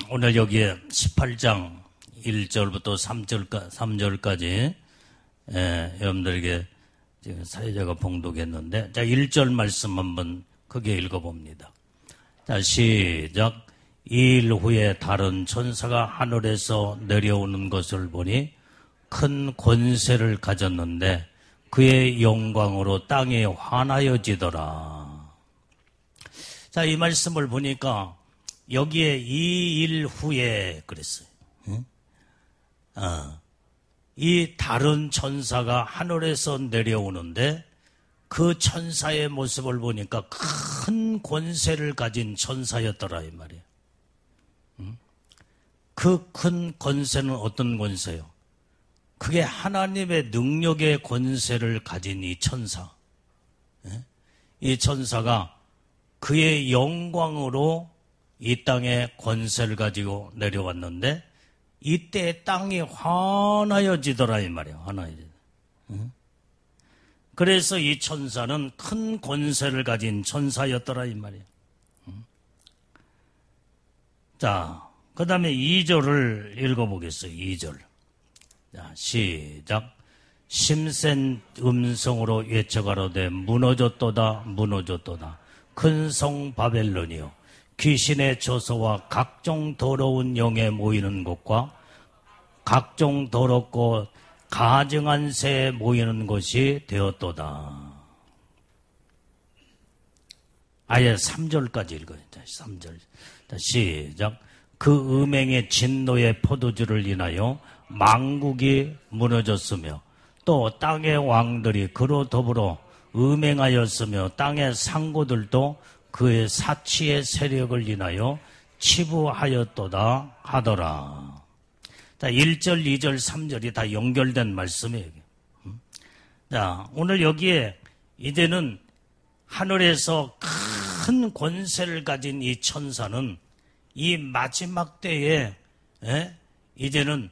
오늘 여기에 18장 1절부터 3절까지 여러분들에게 지금 사회자가 봉독했는데, 자, 1절 말씀 한번 크게 읽어봅니다. 자, 시작. 이 일 후에 다른 천사가 하늘에서 내려오는 것을 보니 큰 권세를 가졌는데 그의 영광으로 땅이 환하여지더라. 자, 이 말씀을 보니까 여기에 이 일 후에 그랬어요. 이 다른 천사가 하늘에서 내려오는데 그 천사의 모습을 보니까 큰 권세를 가진 천사였더라 이 말이에요. 그 큰 권세는 어떤 권세요? 그게 하나님의 능력의 권세를 가진 이 천사. 이 천사가 그의 영광으로 이 땅에 권세를 가지고 내려왔는데 이때 땅이 환하여지더라 이 말이에요. 환하여지더라. 그래서 이 천사는 큰 권세를 가진 천사였더라 이 말이에요. 자, 그 다음에 2절을 읽어보겠어요. 2절. 자, 시작. 심센 음성으로 외쳐가로되 무너졌도다 무너졌도다. 큰 성 바벨론이요, 귀신의 저소와 각종 더러운 영에 모이는 곳과 각종 더럽고 가증한 새에 모이는 곳이 되었도다. 아예 3절까지 읽어요. 3절. 자, 시작. 그 음행의 진노의 포도주를 인하여 만국이 무너졌으며 또 땅의 왕들이 그로 더불어 음행하였으며 땅의 상고들도 그의 사치의 세력을 인하여 치부하였도다 하더라. 자, 1절, 2절, 3절이 다 연결된 말씀이에요. 자, 오늘 여기에 이제는 하늘에서 큰 권세를 가진 이 천사는 이 마지막 때에 이제는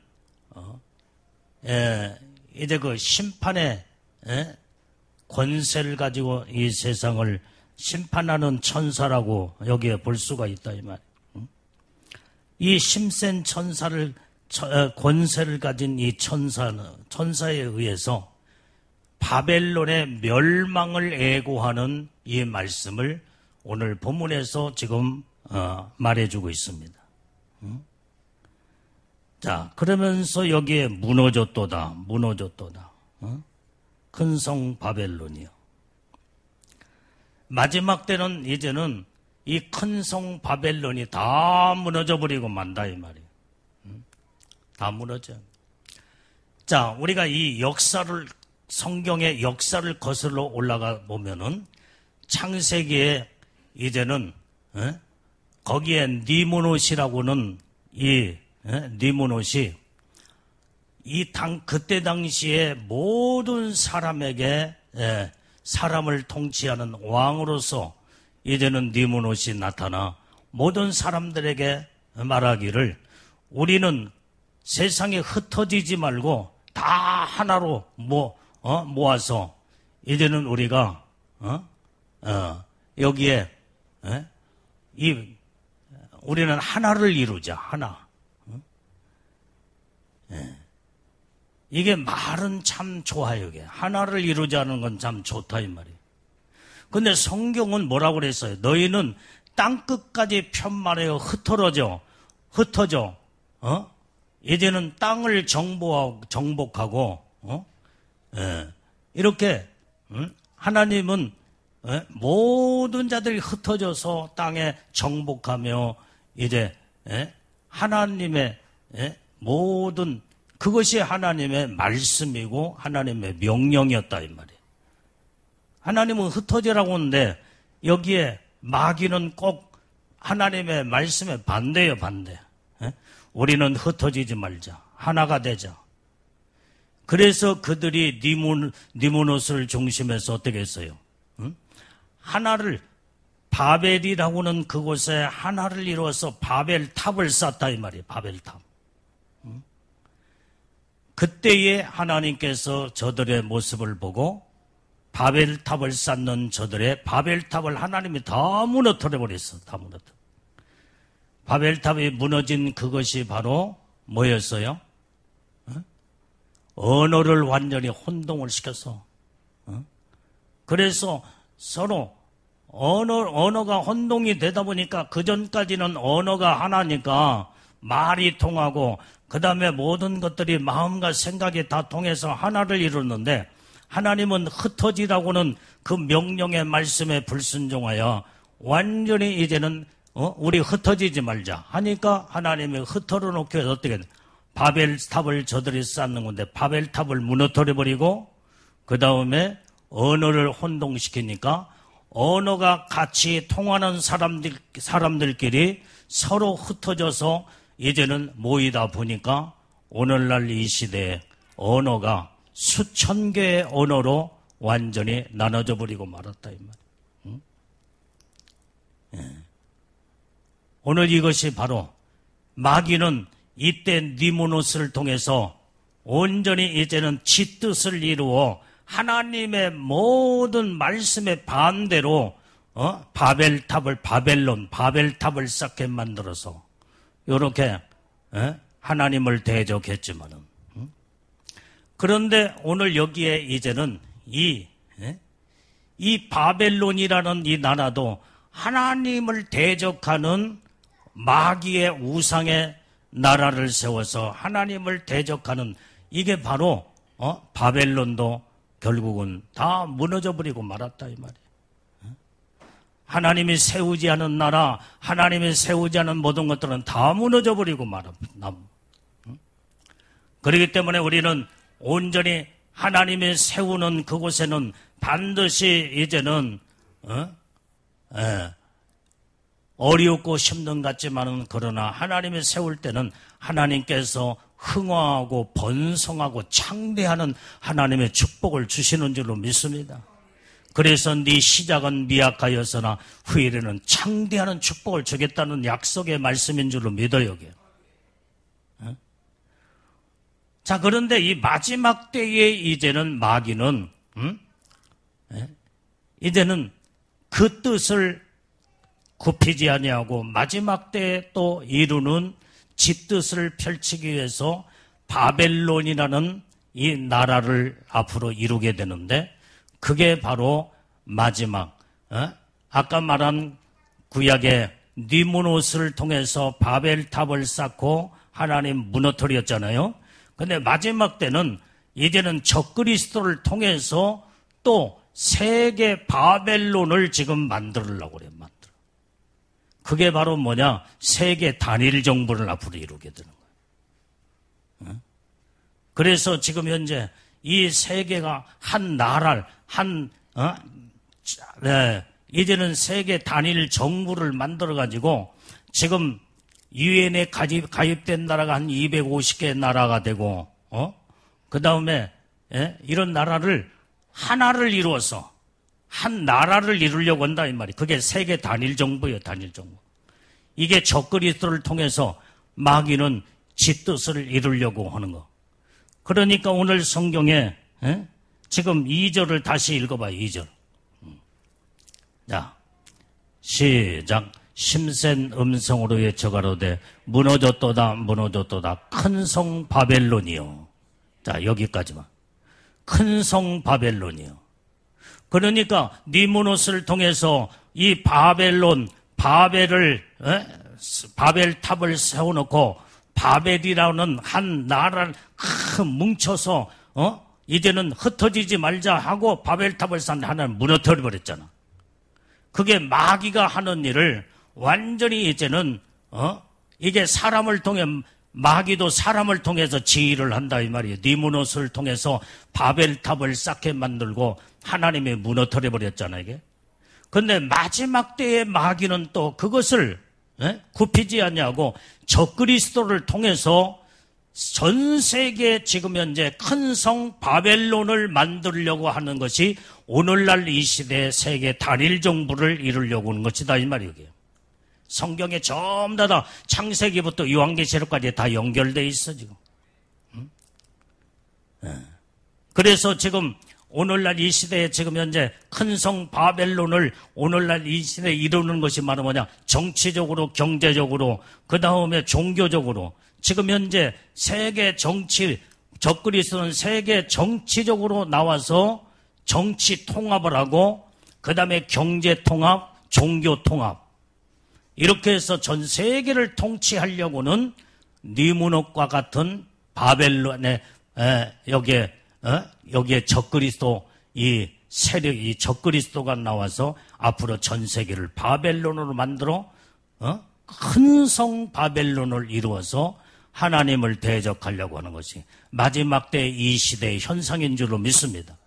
이제 그 심판의 권세를 가지고 이 세상을 심판하는 천사라고 여기에 볼 수가 있다 이 말. 이 힘센 천사를 권세를 가진 이 천사에 의해서 바벨론의 멸망을 예고하는 이 말씀을 오늘 본문에서 지금 말해주고 있습니다. 자, 그러면서 여기에 무너졌도다. 큰 성 바벨론이요. 마지막 때는 이제는 이 큰 성 바벨론이 다 무너져 버리고 만다 이 말이에요. 다 무너져. 자, 우리가 이 역사를, 성경의 역사를 거슬러 올라가 보면은 창세기에 이제는 거기에 니무롯이라고는 이 니무롯이 그때 당시에 모든 사람에게 사람을 통치하는 왕으로서 이제는 니무롯이 나타나 모든 사람들에게 말하기를 우리는 세상에 흩어지지 말고 다 하나로 모아서 이제는 우리가 여기에 우리는 하나를 이루자. 하나. 이게 말은 참 좋아요. 이게 하나를 이루자는 건 참 좋다 이 말이에요. 근데 성경은 뭐라고 그랬어요? 너희는 땅 끝까지 편만하여 흩어져. 이제는 땅을 정복하고 이렇게 하나님은 모든 자들이 흩어져서 땅에 정복하며 이제 하나님의 모든 그것이 하나님의 말씀이고 하나님의 명령이었다 이 말이에요. 하나님은 흩어지라고 하는데 여기에 마귀는 꼭 하나님의 말씀에 반대예요. 반대. 우리는 흩어지지 말자. 하나가 되자. 그래서 그들이 니무롯을 중심해서 어떻게 했어요? 하나를 바벨이라고는 그곳에 하나를 이루어서 바벨탑을 쌓다 이 말이에요. 바벨탑. 그때에 하나님께서 저들의 모습을 보고 바벨탑을 쌓는 저들의 바벨탑을 하나님이 다 무너뜨려 버렸어. 다 무너뜨려. 바벨탑이 무너진 그것이 바로 뭐였어요? 언어를 완전히 혼동을 시켰어. 그래서 서로 언어가 혼동이 되다 보니까 그전까지는 언어가 하나니까 말이 통하고 그 다음에 모든 것들이 마음과 생각이 다 통해서 하나를 이루는데 하나님은 흩어지라고는 그 명령의 말씀에 불순종하여 완전히 이제는 우리 흩어지지 말자 하니까 하나님이 흩어져 놓기 위해서 어떻게 바벨탑을 저들이 쌓는 건데 바벨탑을 무너뜨려버리고 그 다음에 언어를 혼동시키니까 언어가 같이 통하는 사람들끼리 서로 흩어져서 이제는 모이다 보니까 오늘날 이 시대에 언어가 수천 개의 언어로 완전히 나눠져 버리고 말았다 이 말이에요. 오늘 이것이 바로 마귀는 이때 니무노스를 통해서 온전히 이제는 지 뜻을 이루어 하나님의 모든 말씀의 반대로 바벨탑을 쌓게 만들어서 이렇게 하나님을 대적했지만은 그런데 오늘 여기에 이제는 이 바벨론이라는 이 나라도 하나님을 대적하는 마귀의 우상의 나라를 세워서 하나님을 대적하는 이게 바로 바벨론도 결국은 다 무너져 버리고 말았다 이 말이에요. 하나님이 세우지 않은 나라, 하나님이 세우지 않은 모든 것들은 다 무너져 버리고 말았다. 그렇기 때문에 우리는 온전히 하나님이 세우는 그곳에는 반드시 이제는 어렵고 힘든 것 같지만은 그러나 하나님이 세울 때는 하나님께서 흥화하고 번성하고 창대하는 하나님의 축복을 주시는 줄로 믿습니다. 그래서 네 시작은 미약하였으나 후일에는 창대하는 축복을 주겠다는 약속의 말씀인 줄로 믿어요. 자, 그런데 이 마지막 때에 이제는 마귀는 이제는 그 뜻을 굽히지 아니하고 마지막 때에 또 이루는 지 뜻을 펼치기 위해서 바벨론이라는 이 나라를 앞으로 이루게 되는데 그게 바로 마지막 아까 말한 구약의 니무노스를 통해서 바벨탑을 쌓고 하나님 무너뜨렸잖아요. 근데 마지막 때는 이제는 적그리스도를 통해서 또 세계 바벨론을 지금 만들려고 그래요. 그게 바로 뭐냐? 세계 단일 정부를 앞으로 이루게 되는 거예요. 그래서 지금 현재 이 세계가 한 나라를 이제는 세계 단일 정부를 만들어 가지고 지금 유엔에 가입된 나라가 한 250개 나라가 되고 그 다음에 이런 나라를 하나를 이루어서 한 나라를 이루려고 한다 이 말이. 그게 세계 단일 정부예요. 단일 정부. 이게 적그리스도를 통해서 마귀는 지 뜻을 이루려고 하는 거. 그러니까 오늘 성경에 지금 2절을 다시 읽어봐요. 2절. 자, 시작. 심센 음성으로 외쳐가로되 무너졌도다 무너졌도다 큰 성 바벨론이요. 자, 여기까지만. 큰 성 바벨론이요. 그러니까 니무노스를 통해서 이 바벨탑을 세워놓고 바벨이라는 한 나라를 뭉쳐서 이제는 흩어지지 말자 하고 바벨탑을 쌓는 하나를 무너뜨려 버렸잖아. 그게 마귀가 하는 일을 완전히 이제는 이게 사람을 통해 마귀도 사람을 통해서 지휘를 한다 이 말이에요. 니무노스를 통해서 바벨탑을 쌓게 만들고 하나님이 무너뜨려 버렸잖아요. 이게. 근데 마지막 때의 마귀는 또 그것을 굽히지 않냐고 적그리스도를 통해서 전 세계 지금 현재 큰 성 바벨론을 만들려고 하는 것이 오늘날 이 시대의 세계 단일 정부를 이루려고 하는 것이다 이 말이에요. 성경에 전부 다 창세기부터 요한계시록까지 다 연결되어 있어 지금. 그래서 지금 오늘날 이 시대에 지금 현재 큰 성 바벨론을 오늘날 이 시대에 이루는 것이 바로 뭐냐? 정치적으로, 경제적으로, 그 다음에 종교적으로. 지금 현재 세계 정치, 적그리스도는 세계 정치적으로 나와서 정치 통합을 하고, 그 다음에 경제 통합, 종교 통합. 이렇게 해서 전 세계를 통치하려고는 니무롯과 같은 바벨론의 여기에 적그리스도 이 세력, 이 적그리스도가 나와서 앞으로 전 세계를 바벨론으로 만들어 큰 성 바벨론을 이루어서 하나님을 대적하려고 하는 것이 마지막 때 이 시대의 현상인 줄로 믿습니다.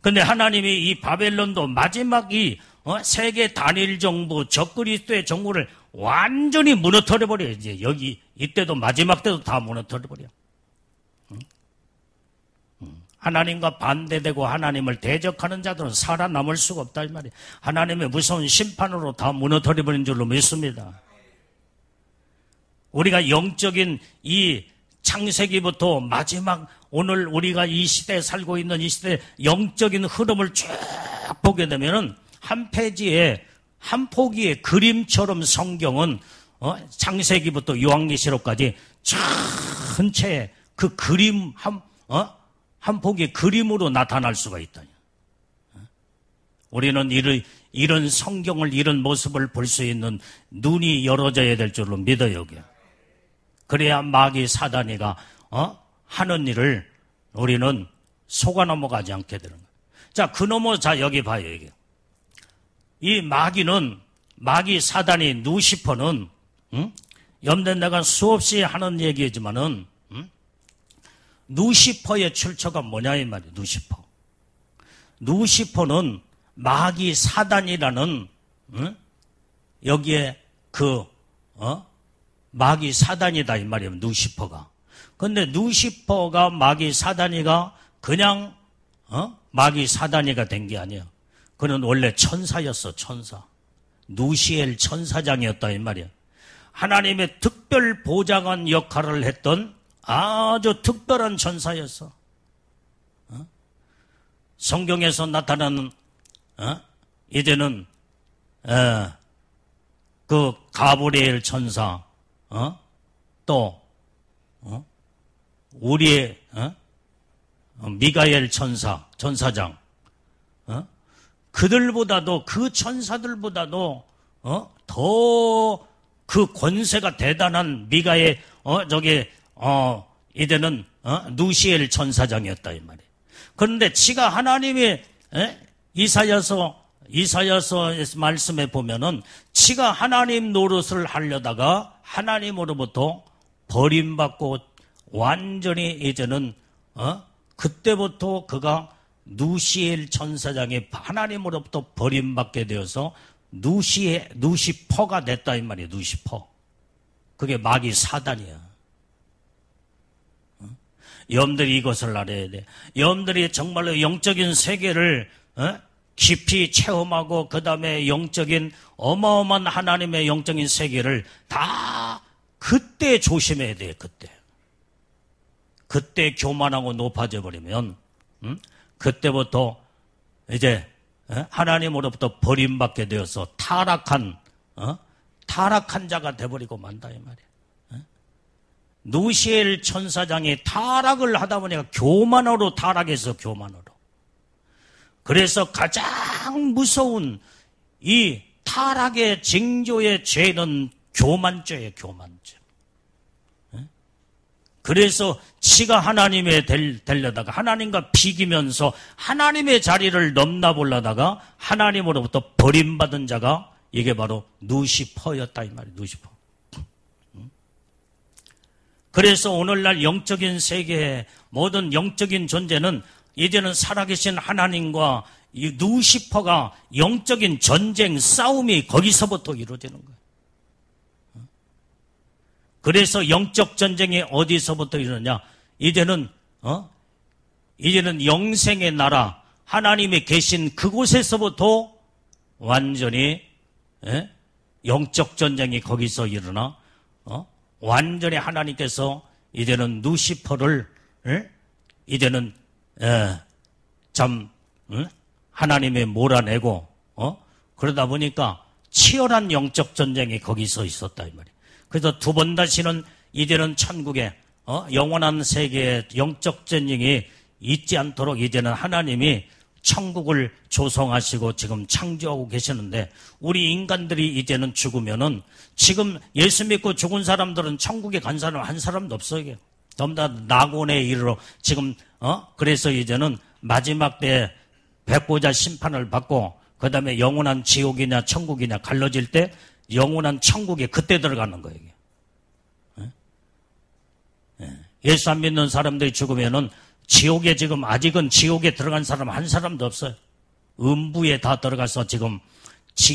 근데 하나님이 이 바벨론도 마지막 이 세계 단일 정부, 적그리스도의 정부를 완전히 무너뜨려버려요. 이제 여기 이때도 마지막 때도 다 무너뜨려버려. 하나님과 반대되고 하나님을 대적하는 자들은 살아남을 수가 없다 이 말이에요. 하나님의 무서운 심판으로 다 무너뜨려버린 줄로 믿습니다. 우리가 영적인 이 창세기부터 마지막 오늘 우리가 이 시대에 살고 있는 이 시대의 영적인 흐름을 쭉 보게 되면은 한 페이지에 한 포기의 그림처럼 성경은 창세기부터 요한계시록까지 전체의 그 그림 한 포기의 그림으로 나타날 수가 있다. 우리는 이런 성경을 이런 모습을 볼 수 있는 눈이 열어져야 될 줄로 믿어요. 그래야 마귀 사단이가 하는 일을 우리는 속아 넘어가지 않게 되는 거예요. 자, 자 여기 봐요. 이게. 이 마귀 사단이 누시퍼는 염된 내가 수없이 하는 얘기지만은 누시퍼의 출처가 뭐냐 이 말이에요. 누시퍼는 마귀 사단이라는 여기에 마귀 사단이다 이 말이에요. 누시퍼가. 근데 누시퍼가 마귀 사단이가 그냥 마귀 사단이가 된 게 아니에요. 그는 원래 천사였어. 천사. 누시엘 천사장이었다 이 말이에요. 하나님의 특별 보좌관 역할을 했던 아주 특별한 천사였어. 성경에서 나타나는 이제는 그 가브리엘 천사, 또 우리의 미가엘 천사장, 그들보다도 그 천사들보다도 더 그 권세가 대단한 미가의 이제는 누시엘 천사장이었다 이 말이에요. 그런데 지가 하나님의 이사야서 말씀에 보면은 지가 하나님 노릇을 하려다가 하나님으로부터 버림받고 완전히 이제는 그때부터 그가 누시엘 천사장이 하나님으로부터 버림받게 되어서 누시퍼가 됐다 이 말이에요. 누시퍼. 그게 마귀 사단이야. 여러분들이 이것을 알아야 돼. 여러분들이 정말로 영적인 세계를 깊이 체험하고 그 다음에 영적인 어마어마한 하나님의 영적인 세계를 다 그때 조심해야 돼. 그때 교만하고 높아져 버리면 그때부터 이제 하나님으로부터 버림받게 되어서 타락한 자가 돼버리고 만다 이 말이야. 누시엘 천사장이 타락을 하다 보니까 교만으로 타락해서 교만으로. 그래서 가장 무서운 이 타락의 징조의 죄는 교만죄예요. 교만죄. 그래서 지가 하나님에 되려다가 하나님과 비기면서 하나님의 자리를 넘나보려다가 하나님으로부터 버림받은 자가 이게 바로 누시퍼였다 이 말이에요. 누시퍼. 그래서 오늘날 영적인 세계의 모든 영적인 존재는 이제는 살아계신 하나님과 이 누시퍼가 영적인 전쟁, 싸움이 거기서부터 이루어지는 거예요. 그래서 영적 전쟁이 어디서부터 이루느냐? 이제는 영생의 나라, 하나님이 계신 그곳에서부터 완전히 영적 전쟁이 거기서 일어나 완전히 하나님께서 이제는 누시퍼를 이제는 참 하나님이 몰아내고 그러다 보니까 치열한 영적 전쟁이 거기서 있었다 이 말이에요. 그래서 두 번 다시는 이제는 천국에 영원한 세계의 영적 전쟁이 있지 않도록 이제는 하나님이 천국을 조성하시고 지금 창조하고 계시는데, 우리 인간들이 이제는 죽으면은 지금 예수 믿고 죽은 사람들은 천국에 간 사람 한 사람도 없어요. 전부 다 낙원에 이르러 지금 그래서 이제는 마지막 때에 백보자 심판을 받고 그 다음에 영원한 지옥이냐 천국이냐 갈라질 때 영원한 천국에 그때 들어가는 거예요. 예수 안 믿는 사람들이 죽으면은 지옥에 지금 아직은 지옥에 들어간 사람 한 사람도 없어요. 음부에 다 들어가서 지금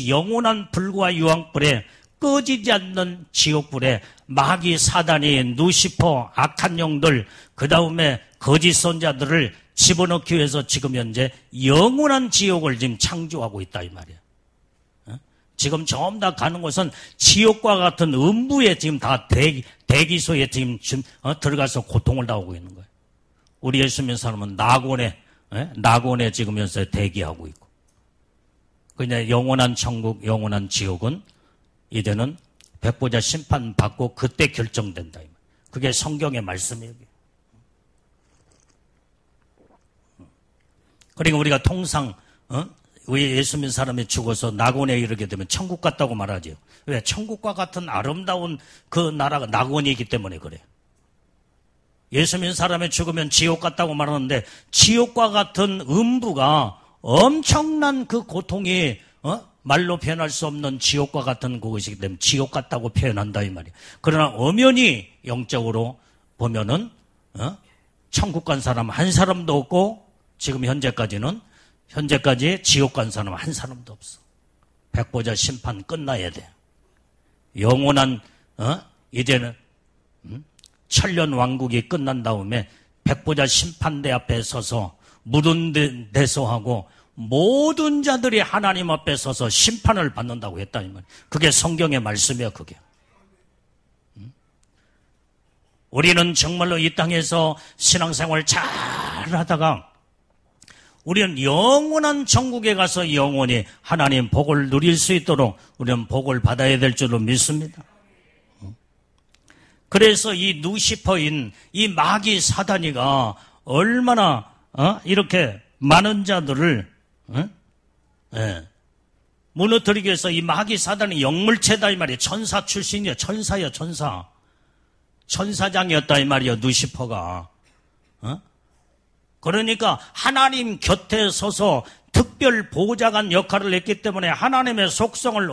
영원한 불과 유황불에 꺼지지 않는 지옥불에 마귀 사단이 누시퍼 악한 영들 그 다음에 거짓 선자들을 집어넣기 위해서 지금 현재 영원한 지옥을 지금 창조하고 있다 이 말이에요. 지금 전부 다 가는 곳은 지옥과 같은 음부에 지금 다 대기소에 지금 들어가서 고통을 당하고 있는 거예요. 우리 예수 믿는 사람은 낙원에 지금 현재 대기하고 있고, 그냥 영원한 천국, 영원한 지옥은 이제는 백보자 심판 받고 그때 결정된다. 그게 성경의 말씀이에요. 그러니까 우리가 통상 왜 예수 믿는 사람이 죽어서 낙원에 이르게 되면 천국 같다고 말하죠. 왜? 천국과 같은 아름다운 그 나라가 낙원이기 때문에 그래요. 예수 믿는 사람이 죽으면 지옥 같다고 말하는데, 지옥과 같은 음부가 엄청난 그 고통이 말로 표현할 수 없는 지옥과 같은 그것이기 때문에 지옥 같다고 표현한다 이 말이에요. 그러나 엄연히 영적으로 보면은 천국 간 사람 한 사람도 없고, 지금 현재까지 지옥 간 사람 한 사람도 없어. 백보자 심판 끝나야 돼. 영원한 이제는 천년 왕국이 끝난 다음에 백보자 심판대 앞에 서서 묻은 대소하고 모든 자들이 하나님 앞에 서서 심판을 받는다고 했다 이 말이에요. 그게 성경의 말씀이야. 그게 우리는 정말로 이 땅에서 신앙생활 잘 하다가 우리는 영원한 천국에 가서 영원히 하나님 복을 누릴 수 있도록 우리는 복을 받아야 될 줄로 믿습니다. 그래서 이 누시퍼인 이 마귀 사단이가 얼마나 이렇게 많은 자들을 무너뜨리기 위해서, 이 마귀 사단이 영물체다 이 말이에요. 천사 출신이에요. 천사예요. 천사장이었다 이 말이에요. 누시퍼가. 그러니까 하나님 곁에 서서 특별 보좌관 역할을 했기 때문에 하나님의 속성을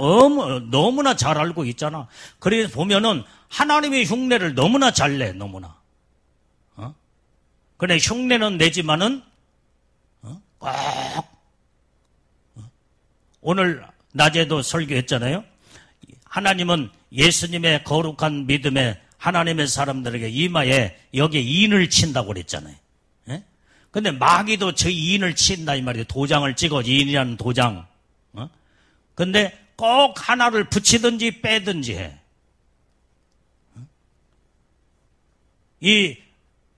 너무나 잘 알고 있잖아. 그래서 보면은 하나님의 흉내를 너무나 잘 내, 너무나. 그래, 흉내는 내지만은, 꼭, 오늘 낮에도 설교했잖아요. 하나님은 예수님의 거룩한 믿음에 하나님의 사람들에게 이마에 여기에 인을 친다고 그랬잖아요. 근데 마귀도 저 인을 친다 이 말이에요. 도장을 찍어, 인이라는 도장. 근데 꼭 하나를 붙이든지 빼든지 해. 이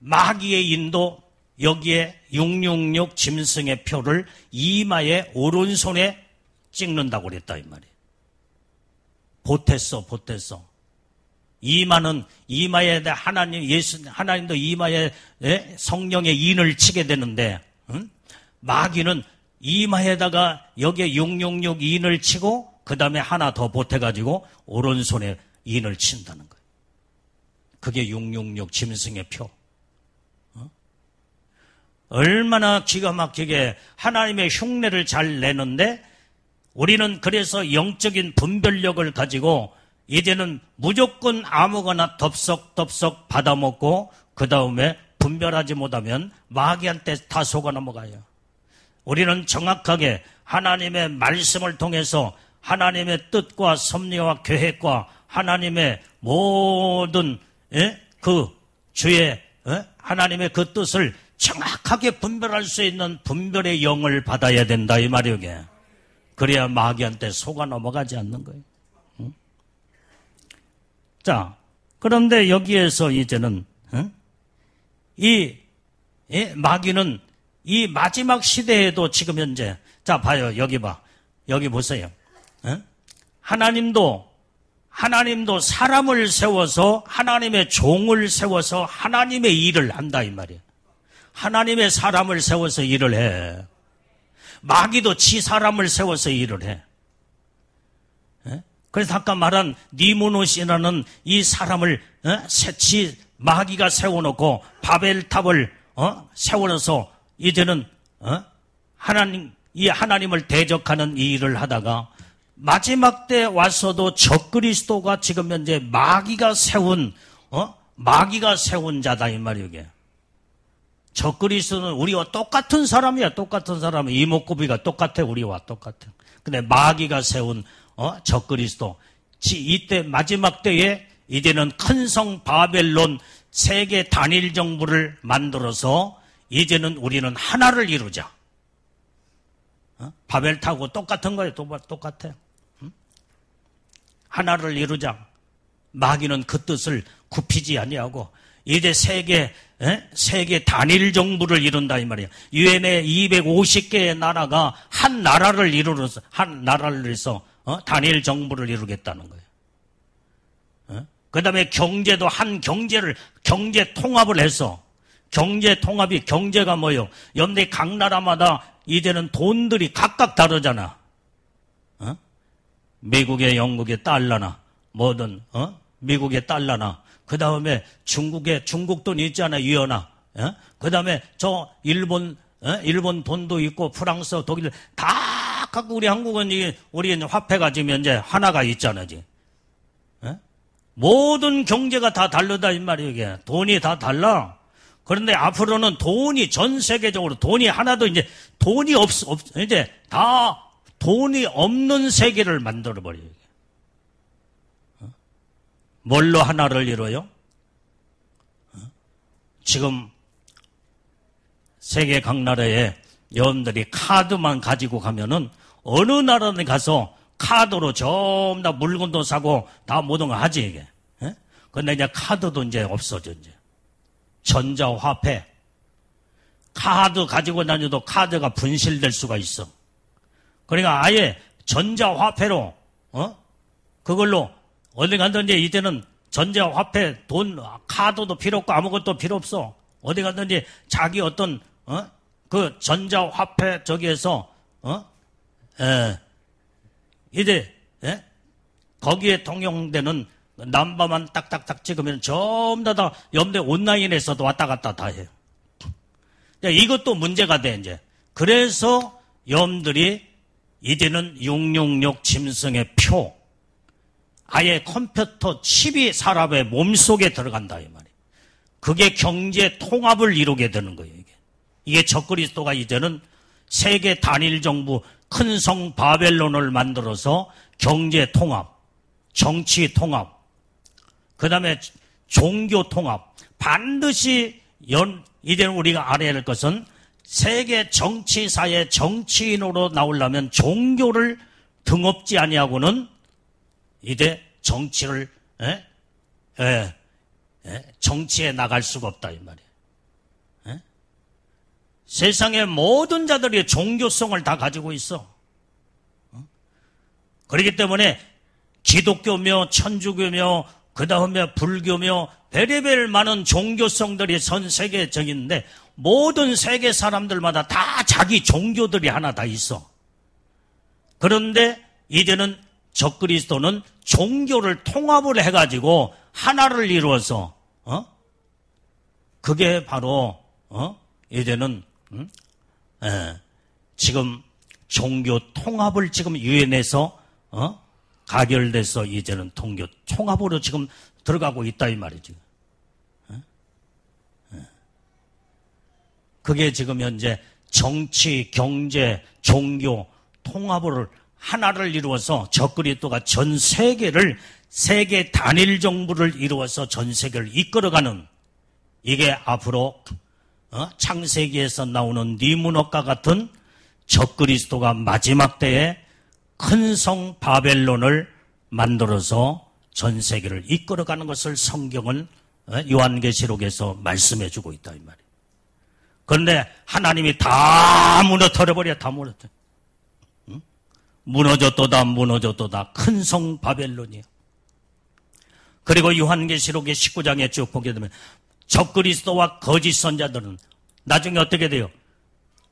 마귀의 인도 여기에 666 짐승의 표를 이마에 오른손에 찍는다고 그랬다 이 말이에요. 보탰어. 이마는 이마에 하나님도 이마에 성령의 인을 치게 되는데, 마귀는 이마에다가 여기에 666 인을 치고 그 다음에 하나 더 보태가지고 오른손에 인을 친다는 거예요. 그게 666 짐승의 표. 얼마나 기가 막히게 하나님의 흉내를 잘 내는데, 우리는 그래서 영적인 분별력을 가지고 이제는 무조건 아무거나 덥석덥석 받아먹고 그 다음에 분별하지 못하면 마귀한테 다 속아 넘어가요. 우리는 정확하게 하나님의 말씀을 통해서 하나님의 뜻과 섭리와 계획과 하나님의 모든 그 주의 하나님의 그 뜻을 정확하게 분별할 수 있는 분별의 영을 받아야 된다 이 말이오게. 그래야 마귀한테 속아 넘어가지 않는 거예요. 자, 그런데 여기에서 이제는 이 마귀는 이 마지막 시대에도 지금 현재, 자, 봐요. 여기 봐. 여기 보세요. 하나님도 사람을 세워서 하나님의 종을 세워서 하나님의 일을 한다 이 말이에요. 하나님의 사람을 세워서 일을 해. 마귀도 지 사람을 세워서 일을 해. 그래서 아까 말한 니무노시라는 이 사람을 마귀가 세워놓고 바벨탑을 세워놔서 이제는 하나님을 대적하는 이 일을 하다가 마지막 때 와서도 적그리스도가 지금 현재 마귀가 세운 자다 이 말이에요. 이게. 적그리스도는 우리와 똑같은 사람이야. 똑같은 사람. 이목구비가 똑같아. 우리와 똑같아. 근데 마귀가 세운 적그리스도. 이때 마지막 때에 이제는 큰 성 바벨론 세계 단일 정부를 만들어서 이제는 우리는 하나를 이루자. 바벨탑하고 똑같은 거예요. 똑같아요. 하나를 이루자. 마귀는 그 뜻을 굽히지 아니하고 이제 세계 단일 정부를 이룬다 이 말이에요. 유엔의 250개의 나라가 한 나라를 해서 단일 정부를 이루겠다는 거예요. 그 다음에 경제도 경제 통합을 해서 경제가 뭐예요? 연대 각 나라마다 이제는 돈들이 각각 다르잖아. 미국의 영국의 달러나 뭐든 미국의 달러나 그 다음에 중국 돈 있잖아 위어나. 그 다음에 저 일본 돈도 있고 프랑스 독일 다 갖고 우리 한국은 우리 화폐가 지금 현재 하나가 있잖아 지금. 모든 경제가 다 다르다 이 말이에요. 이게 돈이 다 달라. 그런데 앞으로는 돈이 전 세계적으로 돈이 하나도 이제 돈이 이제 다 돈이 없는 세계를 만들어 버려요. 뭘로 하나를 이뤄요? 지금 세계 각 나라에 여러분들이 카드만 가지고 가면은 어느 나라에 가서 카드로 전부 다 물건도 사고 다 모든 거 하지 이게. 근데 이제 카드도 이제 없어져 이제. 전자화폐. 카드 가지고 다녀도 카드가 분실될 수가 있어. 그러니까 아예 전자화폐로 그걸로 어디 가든지 이제는 전자화폐 카드도 필요 없고 아무것도 필요 없어. 어디 가든지 자기 어떤 그 전자화폐 저기에서 이제 거기에 통용되는 넘버만 딱딱딱 찍으면 전부 다 염대 온라인에서도 왔다 갔다 다 해요. 이것도 문제가 돼 이제. 그래서 여러분들이 이제는 666 짐승의 표 아예 컴퓨터 칩이 사람의 몸속에 들어간다 이 말이에요. 그게 경제 통합을 이루게 되는 거예요. 이게 적그리스도가 이제는 세계 단일 정부 큰 성 바벨론을 만들어서 경제 통합, 정치 통합, 그 다음에 종교 통합. 반드시 이제는 우리가 알아야 할 것은 세계 정치사의 정치인으로 나오려면 종교를 등업지 아니하고는 이제 정치를 정치에 나갈 수가 없다 이 말이에요. 세상의 모든 자들이 종교성을 다 가지고 있어. 그렇기 때문에 기독교며 천주교며 그 다음에 불교며 별의별 많은 종교성들이 전 세계적인데 모든 세계 사람들마다 다 자기 종교들이 하나 다 있어. 그런데 이제는 적그리스도는 종교를 통합을 해가지고 하나를 이루어서 그게 바로 이제는 지금 종교 통합을 지금 유엔에서 가결돼서 이제는 통교 통합으로 지금 들어가고 있다 이 말이지. 그게 지금 현재 정치, 경제, 종교 통합을 하나를 이루어서 적그리스도가 전 세계를 세계 단일 정부를 이루어서 전 세계를 이끌어가는 이게 앞으로 창세기에서 나오는 니무롯과 같은 적그리스도가 마지막 때에 큰 성 바벨론을 만들어서 전 세계를 이끌어가는 것을 성경은 요한계시록에서 말씀해주고 있다 이 말이에요. 그런데 하나님이 다 무너뜨려버려. 다 무너뜨려. 응? 무너졌도다 큰 성 바벨론이야. 그리고 요한계시록의 19장에 쭉 보게 되면 적그리스도와 거짓 선자들은 나중에 어떻게 돼요?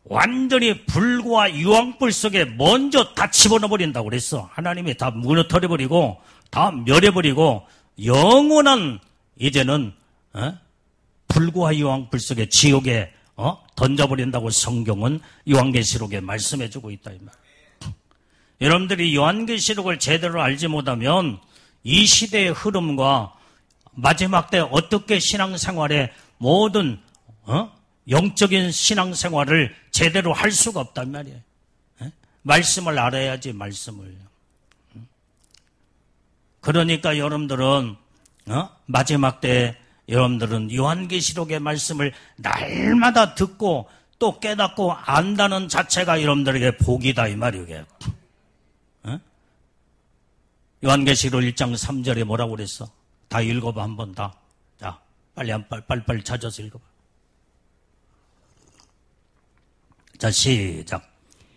완전히 불과 유황불 속에 먼저 다 집어넣어버린다고 그랬어. 하나님이 다 무너뜨려버리고 다 멸해버리고 영원한 이제는 불과 유황불 속에 지옥에 던져버린다고 성경은 요한계시록에 말씀해주고 있다 이 말. 여러분들이 요한계시록을 제대로 알지 못하면 이 시대의 흐름과 마지막 때 어떻게 신앙생활에 모든 영적인 신앙생활을 제대로 할 수가 없단 말이에요. 말씀을 알아야지 말씀을. 그러니까 여러분들은 마지막 때 여러분들은 요한계시록의 말씀을 날마다 듣고 또 깨닫고 안다는 자체가 여러분들에게 복이다 이 말이에요. 요한계시록 1장 3절에 뭐라고 그랬어? 다 읽어봐 한번 다. 자, 빨리 찾아서 읽어봐. 자, 시작.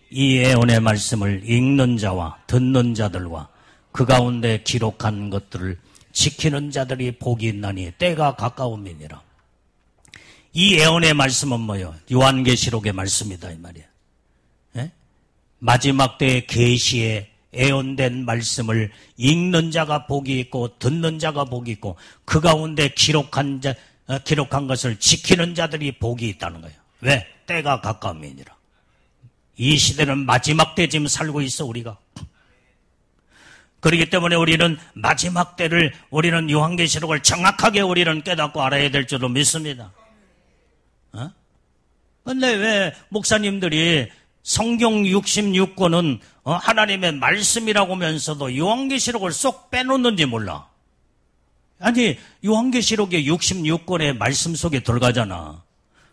이 예언의 말씀을 읽는 자와 듣는 자들과 그 가운데 기록한 것들을 지키는 자들이 복이 있나니 때가 가까움이니라. 이 예언의 말씀은 뭐예요? 요한계시록의 말씀이다 이 말이에요. 마지막 때의 계시에 예언된 말씀을 읽는 자가 복이 있고 듣는 자가 복이 있고 그 가운데 기록한 것을 지키는 자들이 복이 있다는 거예요. 왜? 때가 가까움이니라. 이 시대는 마지막 때 지금 살고 있어 우리가. 그렇기 때문에 우리는 마지막 때를 우리는 요한계시록을 정확하게 우리는 깨닫고 알아야 될 줄로 믿습니다. 근데 왜 목사님들이 성경 66권은 하나님의 말씀이라고 하면서도 요한계시록을 쏙 빼놓는지 몰라. 아니 요한계시록의 66권의 말씀 속에 들어가잖아.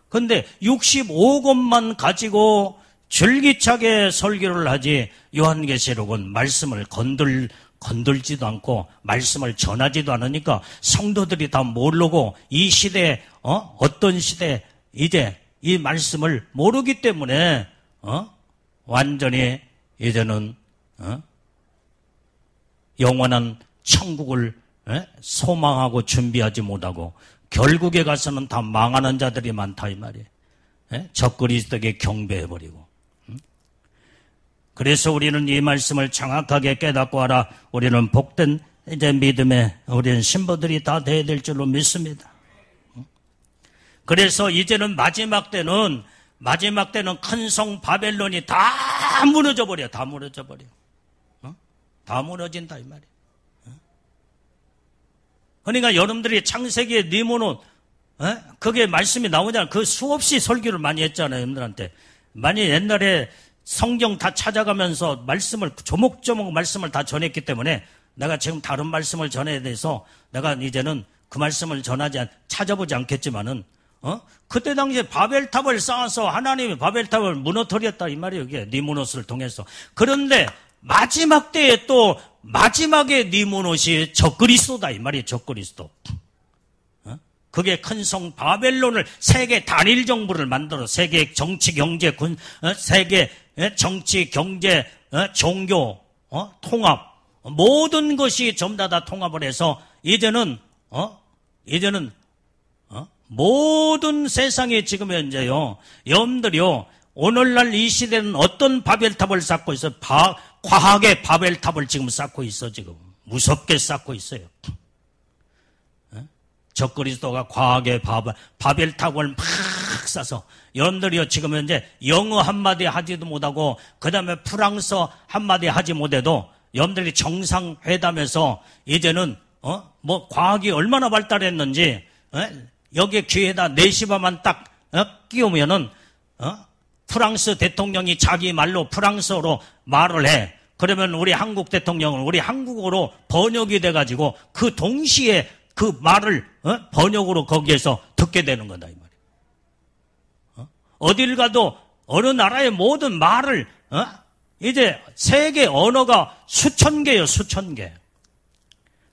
근데 65권만 가지고 줄기차게 설교를 하지 요한계시록은 말씀을 건들지도 않고 말씀을 전하지도 않으니까 성도들이 다 모르고 이 시대에 어떤 시대에 이제 이 말씀을 모르기 때문에 완전히 이제는 영원한 천국을 소망하고 준비하지 못하고 결국에 가서는 다 망하는 자들이 많다 이 말이에요. 적그리스도에게 경배해버리고. 그래서 우리는 이 말씀을 정확하게 깨닫고 알아 우리는 복된 이제 믿음의 우리는 신부들이 다 돼야 될 줄로 믿습니다. 그래서 이제는 마지막 때는 큰 성 바벨론이 다 무너져 버려. 다 무너진다 이 말이에요. 그러니까 여러분들이 창세기의 니모노 그게 말씀이 나오잖아요. 그 수없이 설교를 많이 했잖아요. 여러분들한테. 많이 옛날에 성경 다 찾아가면서 말씀을 조목조목 말씀을 다 전했기 때문에 내가 지금 다른 말씀을 전해야 돼서 내가 이제는 그 말씀을 찾아보지 않겠지만은 그때 당시에 바벨탑을 쌓아서 하나님이 바벨탑을 무너뜨렸다 이 말이에요. 이게 니무노스를 통해서. 그런데 마지막 때에 또 마지막에 니무노스이 적그리스도다 이 말이에요. 적그리스도. 그게 큰 성 바벨론을 세계 단일 정부를 만들어 세계 정치 경제 세계 정치 경제 종교 통합 모든 것이 전부 다 통합을 해서 이제는 모든 세상에 지금 현재요 여러분들이요 오늘날 이 시대는 어떤 바벨탑을 쌓고 있어? 과학의 바벨탑을 지금 쌓고 있어. 지금 무섭게 쌓고 있어요. 적그리스도가 과학의 바벨탑을 막 쌓아서 여러분들이요 지금 현재 영어 한마디 하지도 못하고 그 다음에 프랑스어 한마디 하지 못해도 여러분들이 정상회담에서 이제는 뭐 과학이 얼마나 발달했는지 여기에 귀에다 네시바만 딱 끼우면은 프랑스 대통령이 자기 말로 프랑스어로 말을 해. 그러면 우리 한국 대통령은 우리 한국어로 번역이 돼가지고 그 동시에 그 말을 번역으로 거기에서 듣게 되는 거다 이 말이에요. 어딜 가도 어느 나라의 모든 말을 이제 세계 언어가 수천 개요, 수천 개.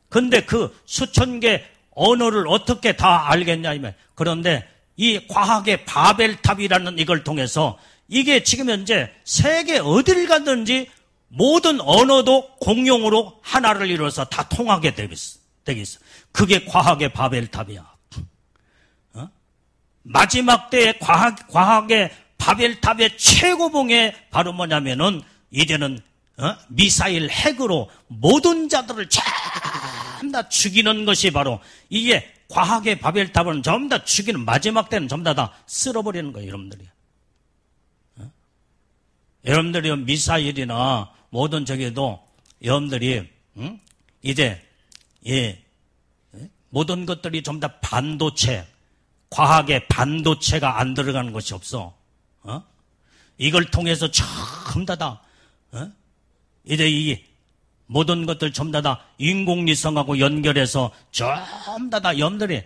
근데 그 수천 개 언어를 어떻게 다 알겠냐 이 말. 그런데 이 과학의 바벨탑이라는 이걸 통해서 이게 지금 현재 세계 어딜 가든지 모든 언어도 공용으로 하나를 이루어서 다 통하게 되겠어. 그게 과학의 바벨탑이야. 마지막 때의 과학의 바벨탑의 최고봉에 바로 뭐냐면은 이제는 미사일 핵으로 모든 자들을 전부 다 죽이는 것이 바로 이게 과학의 바벨탑은 전부 다 죽이는 마지막 때는 전부 다 쓸어버리는 거예요, 여러분들이. 여러분들이 미사일이나 모든 저기도 여러분들이 이제 모든 것들이 전부 다 반도체, 과학의 반도체가 안 들어가는 것이 없어. 이걸 통해서 전부 다 이제 이 모든 것들 전부 다 인공위성하고 연결해서 전부 다 여러분들이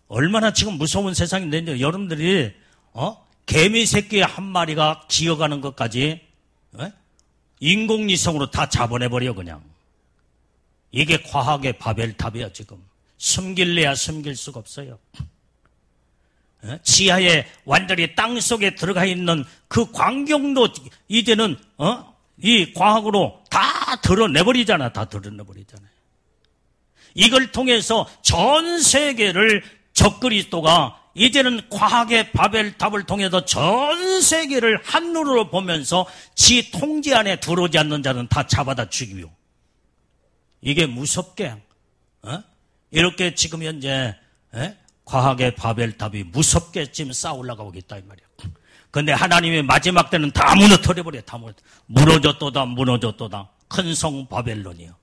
얼마나 지금 무서운 세상인데 여러분들이 개미 새끼 한 마리가 기어가는 것까지 인공위성으로 다 잡아내버려 그냥. 이게 과학의 바벨탑이야 지금. 숨길래야 숨길 수가 없어요. 지하에 완전히 땅속에 들어가 있는 그 광경도 이제는 이 과학으로 다 드러내버리잖아. 다 드러내버리잖아요. 이걸 통해서 전 세계를 적그리스도가 이제는 과학의 바벨탑을 통해서 전 세계를 한눈으로 보면서 지 통제 안에 들어오지 않는 자는 다 잡아다 죽이고. 이게 무섭게 이렇게 지금 현재 과학의 바벨탑이 무섭게 지금 쌓아 올라가고 있다 이 말이야. 근데 하나님의 마지막 때는 다 무너뜨려버려. 다 무너졌도다. 큰 성 바벨론이요.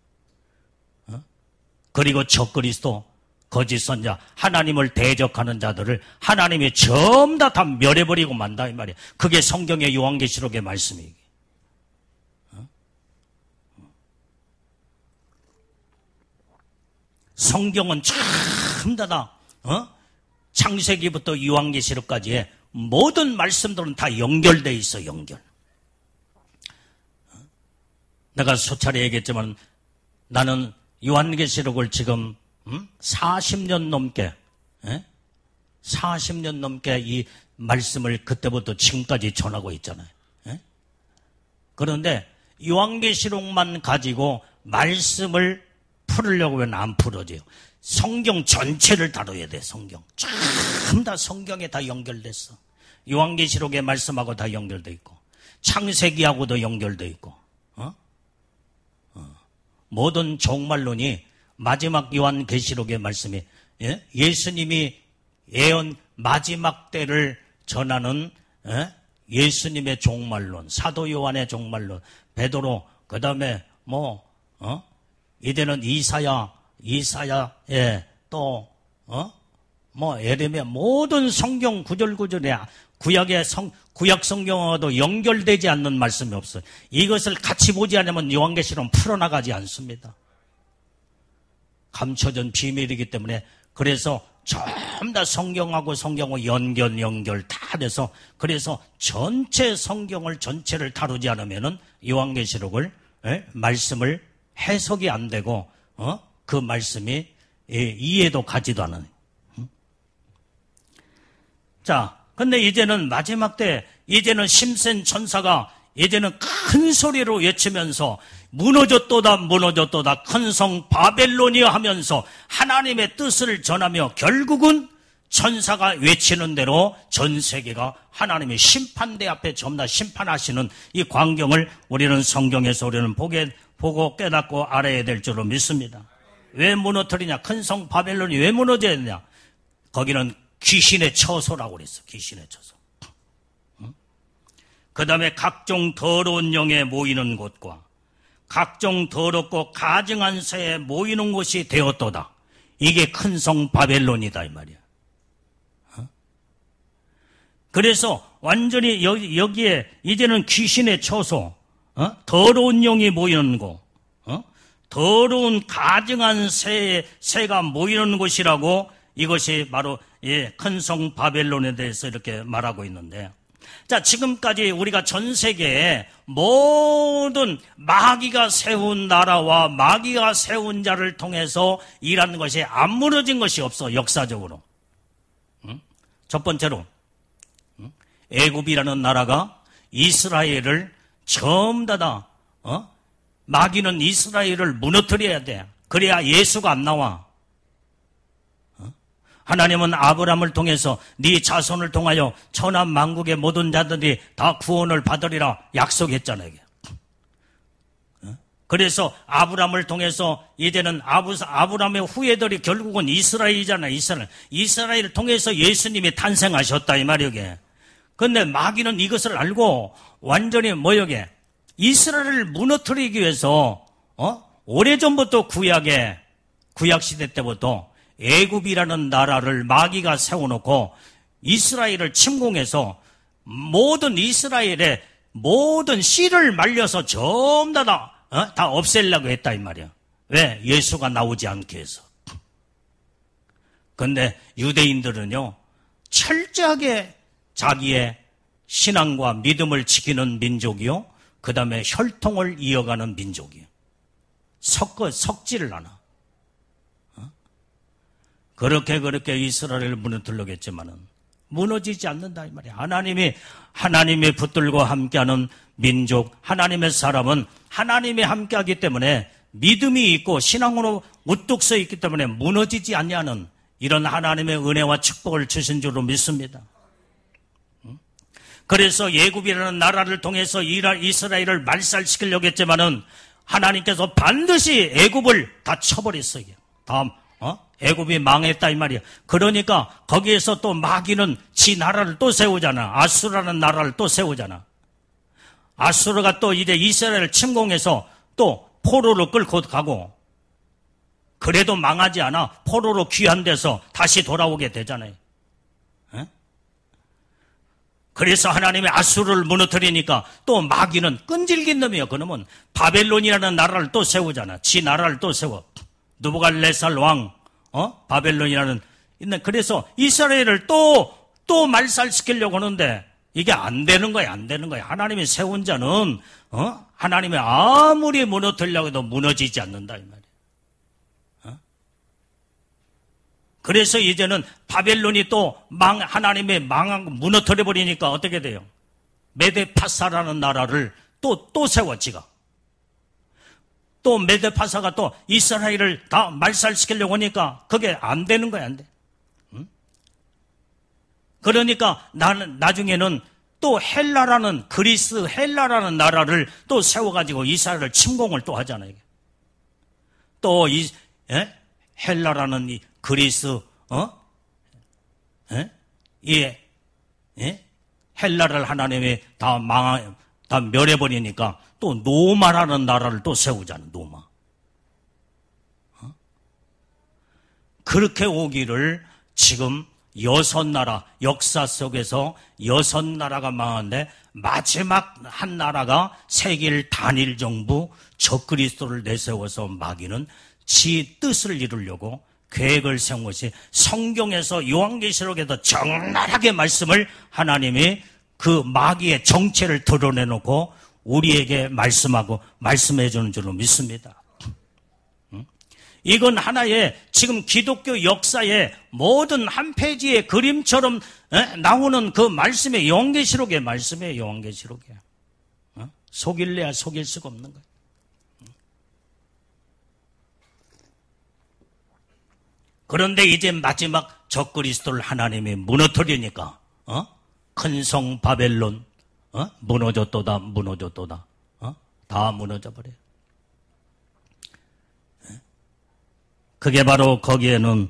그리고 적그리스도 거짓 선자 하나님을 대적하는 자들을 하나님이 전부 다 멸해버리고 만다 이 말이야. 그게 성경의 요한계시록의 말씀이에요. 성경은 전부 다 창세기부터 요한계시록까지의 모든 말씀들은 다 연결돼 있어. 연결. 내가 수차례 얘기했지만 나는 요한계시록을 지금 40년 넘게 이 말씀을 그때부터 지금까지 전하고 있잖아요. 그런데 요한계시록만 가지고 말씀을 풀으려고 하면 안 풀어져요. 성경 전체를 다뤄야 돼. 성경 전부 다 성경에 다 연결됐어. 요한계시록의 말씀하고 다 연결돼 있고 창세기하고도 연결돼 있고 모든 종말론이 마지막 요한계시록의 말씀이 예수님이 예언 마지막 때를 전하는 예수님의 종말론, 사도 요한의 종말론, 베드로, 그 다음에 이제는 이사야의 또 에레미야 모든 성경 구절구절에 구약 성경하고도 연결되지 않는 말씀이 없어요. 이것을 같이 보지 않으면 요한계시록은 풀어나가지 않습니다. 감춰진 비밀이기 때문에 그래서 전부 다 성경하고 연결 다 돼서 그래서 전체 성경을 전체를 다루지 않으면은 요한계시록을 말씀을 해석이 안 되고 그 말씀이 이해도 가지도 않아요. 자, 근데 이제는 마지막 때 이제는 심센 천사가 이제는 큰 소리로 외치면서 무너졌도다 큰 성 바벨론이여 하면서 하나님의 뜻을 전하며 결국은 천사가 외치는 대로 전 세계가 하나님의 심판대 앞에 전부 다 심판하시는 이 광경을 우리는 성경에서 우리는 보고 깨닫고 알아야 될 줄로 믿습니다. 왜 무너뜨리냐? 큰 성 바벨론이 왜 무너졌냐? 거기는 귀신의 처소라고 그랬어. 귀신의 처소. 그 다음에 각종 더러운 영에 모이는 곳과 각종 더럽고 가증한 새에 모이는 곳이 되었도다. 이게 큰 성 바벨론이다 이 말이야. 그래서 완전히 여기에 이제는 귀신의 처소, 더러운 영이 모이는 곳, 더러운 가증한 새가 모이는 곳이라고 이것이 바로 큰 성 바벨론에 대해서 이렇게 말하고 있는데, 자, 지금까지 우리가 전 세계에 모든 마귀가 세운 나라와 마귀가 세운 자를 통해서 일하는 것이 안 무너진 것이 없어. 역사적으로. 첫 번째로 애굽이라는 나라가 이스라엘을 전부 다 마귀는 이스라엘을 무너뜨려야 돼. 그래야 예수가 안 나와. 하나님은 아브라함을 통해서 네 자손을 통하여 천하 만국의 모든 자들이 다 구원을 받으리라 약속했잖아요. 그래서 아브라함을 통해서 이제는 아브라함의 후예들이 결국은 이스라엘이잖아요. 이스라엘을 통해서 예수님이 탄생하셨다 이 말이에요. 그런데 마귀는 이것을 알고 완전히 뭐여게 이스라엘을 무너뜨리기 위해서 오래전부터 구약시대 때부터 애굽이라는 나라를 마귀가 세워놓고 이스라엘을 침공해서 모든 이스라엘의 모든 씨를 말려서 전부 다 없애려고 했다 이 말이야. 왜? 예수가 나오지 않게 해서. 그런데 유대인들은요 철저하게 자기의 신앙과 믿음을 지키는 민족이요 그 다음에 혈통을 이어가는 민족이에요. 섞지를 않아. 그렇게 이스라엘을 무너뜨리려고 했지만은 무너지지 않는다 이 말이야. 하나님의 붙들고 함께하는 민족, 하나님의 사람은 하나님이 함께하기 때문에 믿음이 있고 신앙으로 우뚝 서 있기 때문에 무너지지 않냐는 이런 하나님의 은혜와 축복을 주신 줄로 믿습니다. 그래서 애굽이라는 나라를 통해서 이스라엘을 말살시키려고 했지만은 하나님께서 반드시 애굽을 다 쳐버렸어요. 애굽이 망했다 이 말이야. 그러니까 거기에서 또 마귀는 지 나라를 또 세우잖아. 아수라는 나라를 또 세우잖아. 아수르가 또 이제 이스라엘을 침공해서 또 포로로 끌고 가고 그래도 망하지 않아. 포로로 귀한 데서 다시 돌아오게 되잖아요. 그래서 하나님의 아수르를 무너뜨리니까 또 마귀는 끈질긴 놈이에요. 그놈은 바벨론이라는 나라를 또 세우잖아. 지 나라를 또 세워. 느부갓네살 왕 바벨론이라는 있는. 그래서 이스라엘을 또 말살시키려고 하는데 이게 안 되는 거야. 하나님이 세운 자는 하나님이 아무리 무너뜨리려고 해도 무너지지 않는다 이 말이야. 그래서 이제는 바벨론이 또 하나님의 망하고 무너뜨려 버리니까 어떻게 돼요? 메데파사라는 나라를 또 세워 지가. 또 메데파사가 또 이스라엘을 다 말살시키려고 하니까 그게 안 되는 거야, 안 돼. 그러니까 나중에는 또 그리스 헬라라는 나라를 또 세워가지고 이스라엘을 침공을 또 하잖아요. 또 헬라라는 이 그리스, 헬라를 하나님이 다 멸해버리니까 또 노마라는 나라를 또 세우잖아, 노마. 그렇게 오기를 지금 6나라, 역사 속에서 6나라가 망하는데 마지막 한 나라가 세계일 단일 정부 적그리스도를 내세워서 마귀는 지 뜻을 이루려고 계획을 세운 것이 성경에서 요한계시록에서 적나라하게 말씀을 하나님이 그 마귀의 정체를 드러내놓고 우리에게 말씀해 주는 줄로 믿습니다. 이건 하나의 지금 기독교 역사의 모든 한 페이지의 그림처럼 나오는 그 말씀의 요한계시록의 말씀이에요. 요한계시록에 속일래야 속일 수가 없는 거예요. 그런데 이제 마지막 적그리스도를 하나님이 무너뜨리니까 큰 성 바벨론 무너졌도다 다 무너져 버려요. 그게 바로 거기에는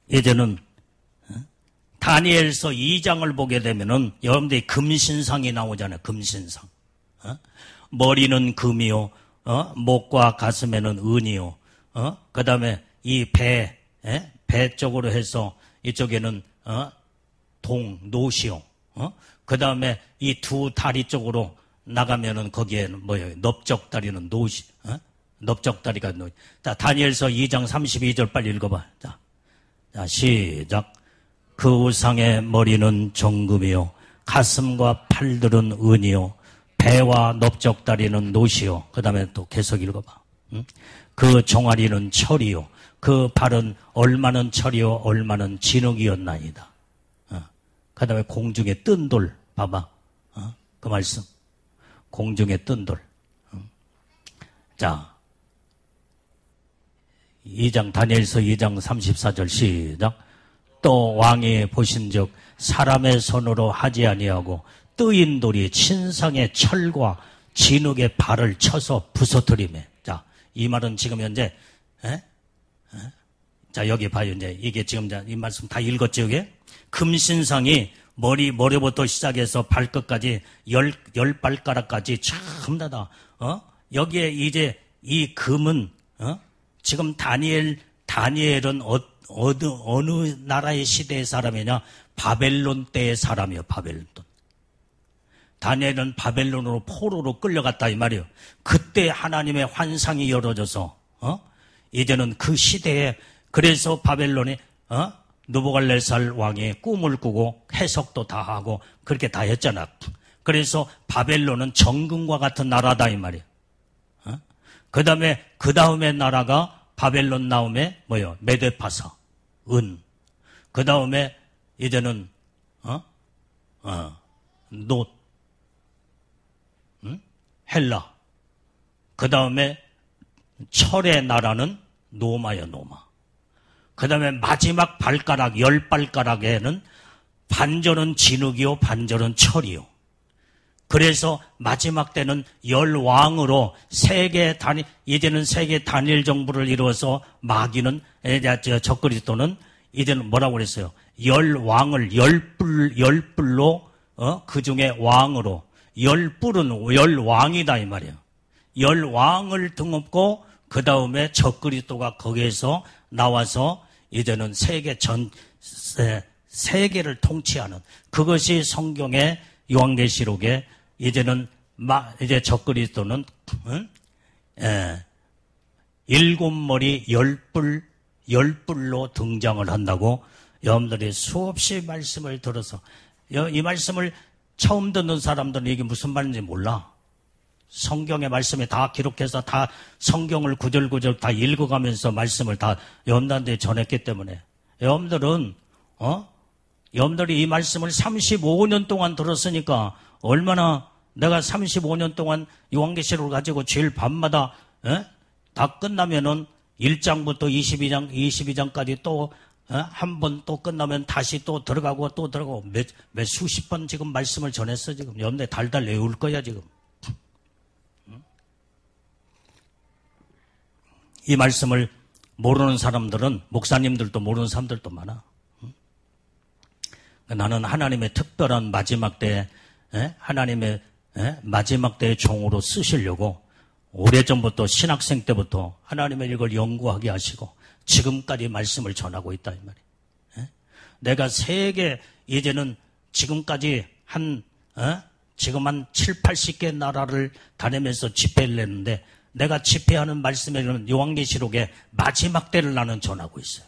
이제는 다니엘서 2장을 보게 되면은 여러분들이 금신상이 나오잖아요. 금신상. 머리는 금이요, 목과 가슴에는 은이요, 그 다음에 이 배 쪽으로 해서 이쪽에는 노시요, 그 다음에 이 두 다리 쪽으로 나가면은 거기에는 뭐예요? 넓적다리는 노시, 넓적다리가 노시. 자, 다니엘서 2장 32절 빨리 읽어봐. 자, 시작. 그 우상의 머리는 정금이요, 가슴과 팔들은 은이요, 배와 넓적다리는 노시요. 그 다음에 또 계속 읽어봐. 그 종아리는 철이요, 그 발은 얼마는 철이요 얼마는 진흙이었나이다. 그 다음에 공중에 뜬 돌, 봐봐. 그 말씀. 공중에 뜬 돌. 자, 2장, 다니엘서 2장 34절 시작. 또 왕이 보신즉 사람의 손으로 하지 아니하고 뜨인 돌이 신상의 철과 진흙의 발을 쳐서 부서뜨리매. 자, 이 말은 지금 현재, 자, 여기 봐요. 이제 이게 지금 이 말씀 다 읽었죠, 이게? 금신상이 머리부터 시작해서 발끝까지 열 발가락까지 전부 다, 여기에 이제 이 금은, 지금 다니엘은 어느 나라의 시대의 사람이냐? 바벨론 때의 사람이에요, 바벨론. 다니엘은 바벨론으로 포로로 끌려갔다 이 말이에요. 그때 하나님의 환상이 열어져서 이제는 그 시대에 그래서 바벨론이 느부갓네살 왕이 꿈을 꾸고 해석도 다 하고 그렇게 다 했잖아. 그래서 바벨론은 정금과 같은 나라다 이 말이에요. 그 다음에 나라가 바벨론 다음에 뭐요? 메데파사, 은. 그 다음에 이제는 놋, 헬라. 그 다음에 철의 나라는 노마요, 노마. 그 다음에 마지막 발가락, 10발가락에는 반절은 진흙이요, 반절은 철이요. 그래서 마지막 때는 10왕으로 이제는 세계 단일 정부를 이루어서 마귀는, 적그리스도는 이제는 뭐라고 그랬어요? 10왕을 10뿔로, 그 중에 왕으로, 10뿔은 10왕이다 이 말이에요. 10왕을 등업고 그 다음에 적그리스도가 거기에서 나와서 이제는 세계를 통치하는 그것이 성경의 요한계시록에 이제는 이제 적그리스도는 7머리 10뿔로 등장을 한다고 여러분들이 수없이 말씀을 들어서 이 말씀을 처음 듣는 사람들은 이게 무슨 말인지 몰라. 성경의 말씀에 다 기록해서 다 성경을 구절구절 다 읽어가면서 말씀을 다 여러분들한테 전했기 때문에 여러분들은 여러분들이 이 말씀을 35년 동안 들었으니까 얼마나 내가 35년 동안 요한계시록을 가지고 주일 밤마다 다 끝나면은 1장부터 22장까지 또 한 번 또 끝나면 다시 또 들어가고 또 들어가고 몇 수십 번 지금 말씀을 전했어 지금. 여러분들 달달 외울 거야 지금. 이 말씀을 모르는 사람들은 목사님들도 모르는 사람들도 많아. 나는 하나님의 특별한 마지막 때에 하나님의 마지막 때의 종으로 쓰시려고 오래전부터 신학생 때부터 하나님의 이걸 연구하게 하시고 지금까지 말씀을 전하고 있다 이 말이에요. 내가 세계 이제는 지금까지 지금 한 7, 80개 나라를 다니면서 집회를 했는데 내가 집회하는 말씀에는 요한계시록에 마지막 때를 나는 전하고 있어요.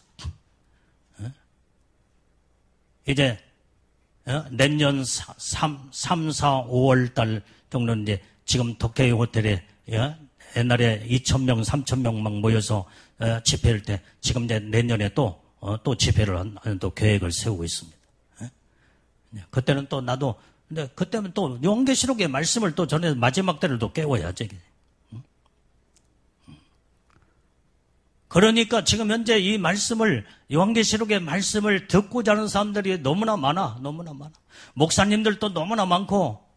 이제 내년 3, 4, 5월 달 정도는 이제 지금 도쿄 호텔에 옛날에 2,000명, 3,000명 막 모여서 집회할 때 지금 이제 내년에 또 집회를 하는 또 계획을 세우고 있습니다. 그때는 또 나도 근데 그때는 또 요한계시록의 말씀을 또 전해서 마지막 때를 또 깨워야지. 그러니까 지금 현재 이 말씀을 요한계시록의 말씀을 듣고자 하는 사람들이 너무나 많아. 목사님들도 너무나 많고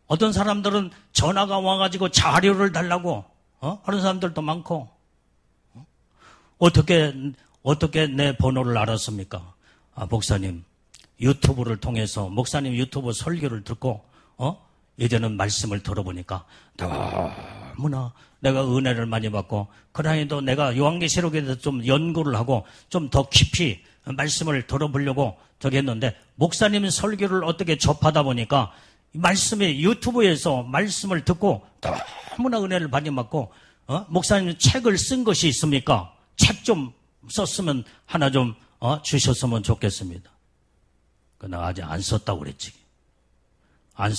어떤 사람들은 전화가 와가지고 자료를 달라고 하는 사람들도 많고 어떻게 내 번호를 알았습니까? 목사님 유튜브를 통해서 목사님 유튜브 설교를 듣고 이제는 말씀을 들어보니까 너무나 내가 은혜를 많이 받고 그러니도 내가 요한계시록에 대해서 좀 연구를 하고 좀 더 깊이 말씀을 들어보려고 저기 했는데 목사님 설교를 어떻게 접하다 보니까 말씀에 유튜브에서 말씀을 듣고 너무나 은혜를 많이 받고 목사님 책을 쓴 것이 있습니까? 책 좀 썼으면 하나 좀 주셨으면 좋겠습니다. 내가 아직 안 썼다고 그랬지. 안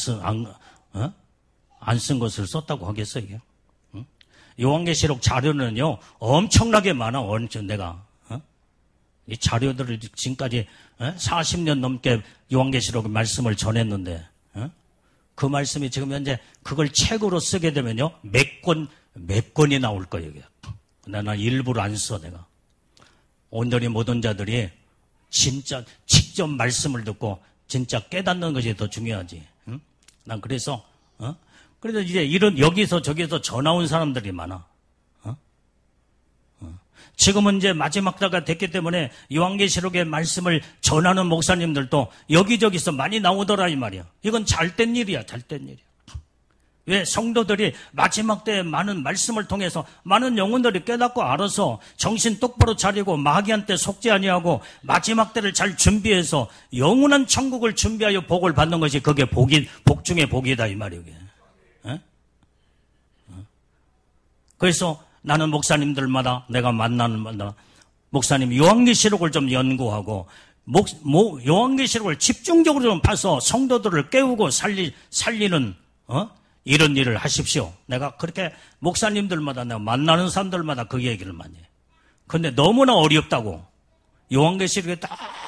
쓴 것을 썼다고 하겠어 이게? 요한계시록 자료는요 엄청나게 많아. 내가 이 자료들을 지금까지 40년 넘게 요한계시록 말씀을 전했는데 그 말씀이 지금 현재 그걸 책으로 쓰게 되면요 몇 권이 나올 거예요. 근데 난 일부러 안 써. 내가 온전히 모든 자들이 진짜 직접 말씀을 듣고 진짜 깨닫는 것이 더 중요하지. 응? 난 그래서 그래서 이제 이런 여기서 저기서 전화 온 사람들이 많아. 지금은 이제 마지막 때가 됐기 때문에 요한계시록의 말씀을 전하는 목사님들도 여기저기서 많이 나오더라 이 말이야. 이건 잘된 일이야. 잘된 일이야. 왜? 성도들이 마지막 때에 많은 말씀을 통해서 많은 영혼들이 깨닫고 알아서 정신 똑바로 차리고 마귀한테 속지 아니하고 마지막 때를 잘 준비해서 영원한 천국을 준비하여 복을 받는 것이 그게 복 중의 복이다 이 말이야. 그래서 나는 목사님들마다 내가 만나는 마다 목사님 요한계시록을 좀 연구하고 요한계시록을 집중적으로 좀 봐서 성도들을 깨우고 살리는 이런 일을 하십시오. 내가 그렇게 목사님들마다 내가 만나는 사람들마다 그 얘기를 많이 해. 그런데 너무나 어렵다고. 요한계시록이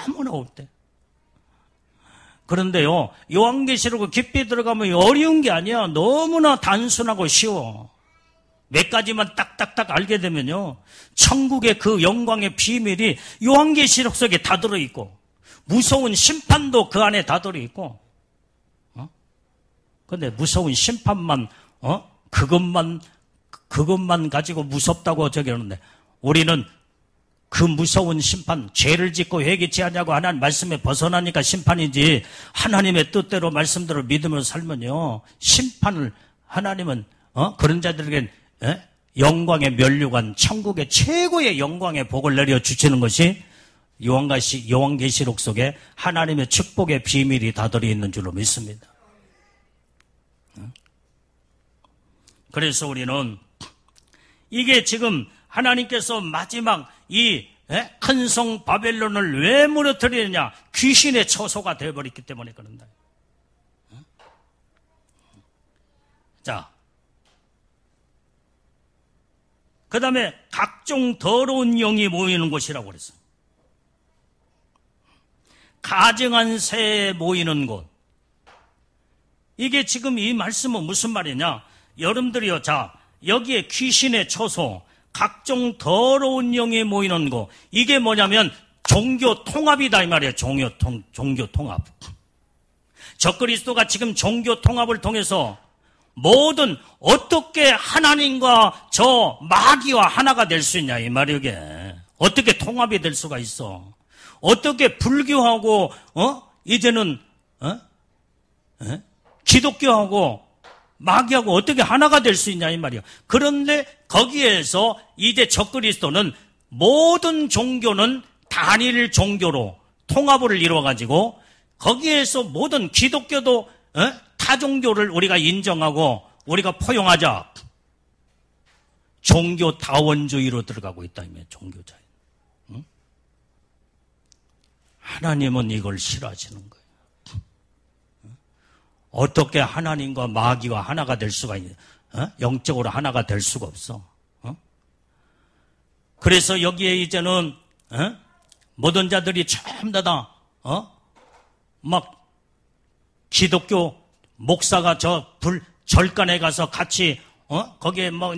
너무나 어렵대. 그런데요 요한계시록을 깊이 들어가면 어려운 게 아니야. 너무나 단순하고 쉬워. 몇 가지만 딱딱딱 알게 되면요 천국의 그 영광의 비밀이 요한계시록 속에 다 들어있고 무서운 심판도 그 안에 다 들어있고 근데 무서운 심판만 그것만 가지고 무섭다고 저기 하는데 우리는 그 무서운 심판 죄를 짓고 회개치 않냐고 하나님 말씀에 벗어나니까 심판이지 하나님의 뜻대로 말씀대로 믿으면서 살면요 심판을 하나님은 그런 자들에겐 영광의 면류관 천국의 최고의 영광의 복을 내려주시는 것이 요한계시록 속에 하나님의 축복의 비밀이 다 들어있는 줄로 믿습니다. 그래서 우리는 이게 지금 하나님께서 마지막 이 큰 성 바벨론을 왜 무너뜨리느냐 귀신의 처소가 되어버렸기 때문에 그런다. 자 그 다음에 각종 더러운 영이 모이는 곳이라고 그랬어요. 가증한 새 모이는 곳. 이게 지금 이 말씀은 무슨 말이냐? 여러분들이요, 자, 여기에 귀신의 처소, 각종 더러운 영이 모이는 곳. 이게 뭐냐면 종교 통합이다 이 말이에요. 종교 통합. 적그리스도가 지금 종교 통합을 통해서 모든 어떻게 하나님과 저 마귀와 하나가 될 수 있냐 이 말이에요. 이게 어떻게 통합이 될 수가 있어? 어떻게 불교하고 이제는 기독교하고 마귀하고 어떻게 하나가 될 수 있냐 이 말이에요. 그런데 거기에서 이제 적그리스도는 모든 종교는 단일 종교로 통합을 이루어가지고 거기에서 모든 기독교도 타 종교를 우리가 인정하고 우리가 포용하자. 종교 다원주의로 들어가고 있다. 종교자. 응? 하나님은 이걸 싫어하시는 거예요. 어떻게 하나님과 마귀와 하나가 될 수가 있냐? 영적으로 하나가 될 수가 없어. 그래서 여기에 이제는 모든 자들이 전부 다 막 기독교 목사가 절간에 가서 같이 거기에 뭐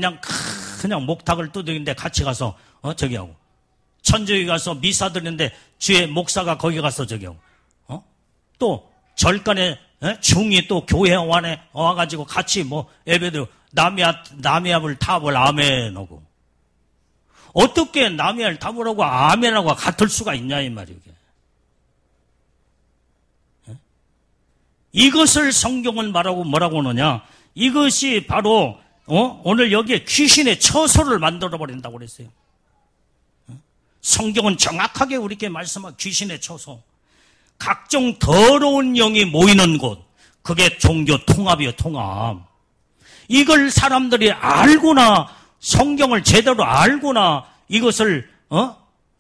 그냥 목탁을 두드리는데 같이 가서 저기 하고 천주교 가서 미사 드리는데 주의 목사가 거기 가서 저기 하고 또 절간에 중이 또 교회 안에 와가지고 같이 뭐 예배드리고 남이압을 탑을 아멘하고 어떻게 남이압을 탑을 하고 아멘하고 같을 수가 있냐 이 말이에요. 이것을 성경은 뭐라고 하느냐? 이것이 바로 오늘 여기에 귀신의 처소를 만들어 버린다고 그랬어요. 성경은 정확하게 우리에게 말씀한 귀신의 처소. 각종 더러운 영이 모이는 곳. 그게 종교 통합이에요, 통합. 이걸 사람들이 알고나 성경을 제대로 알고나 이것을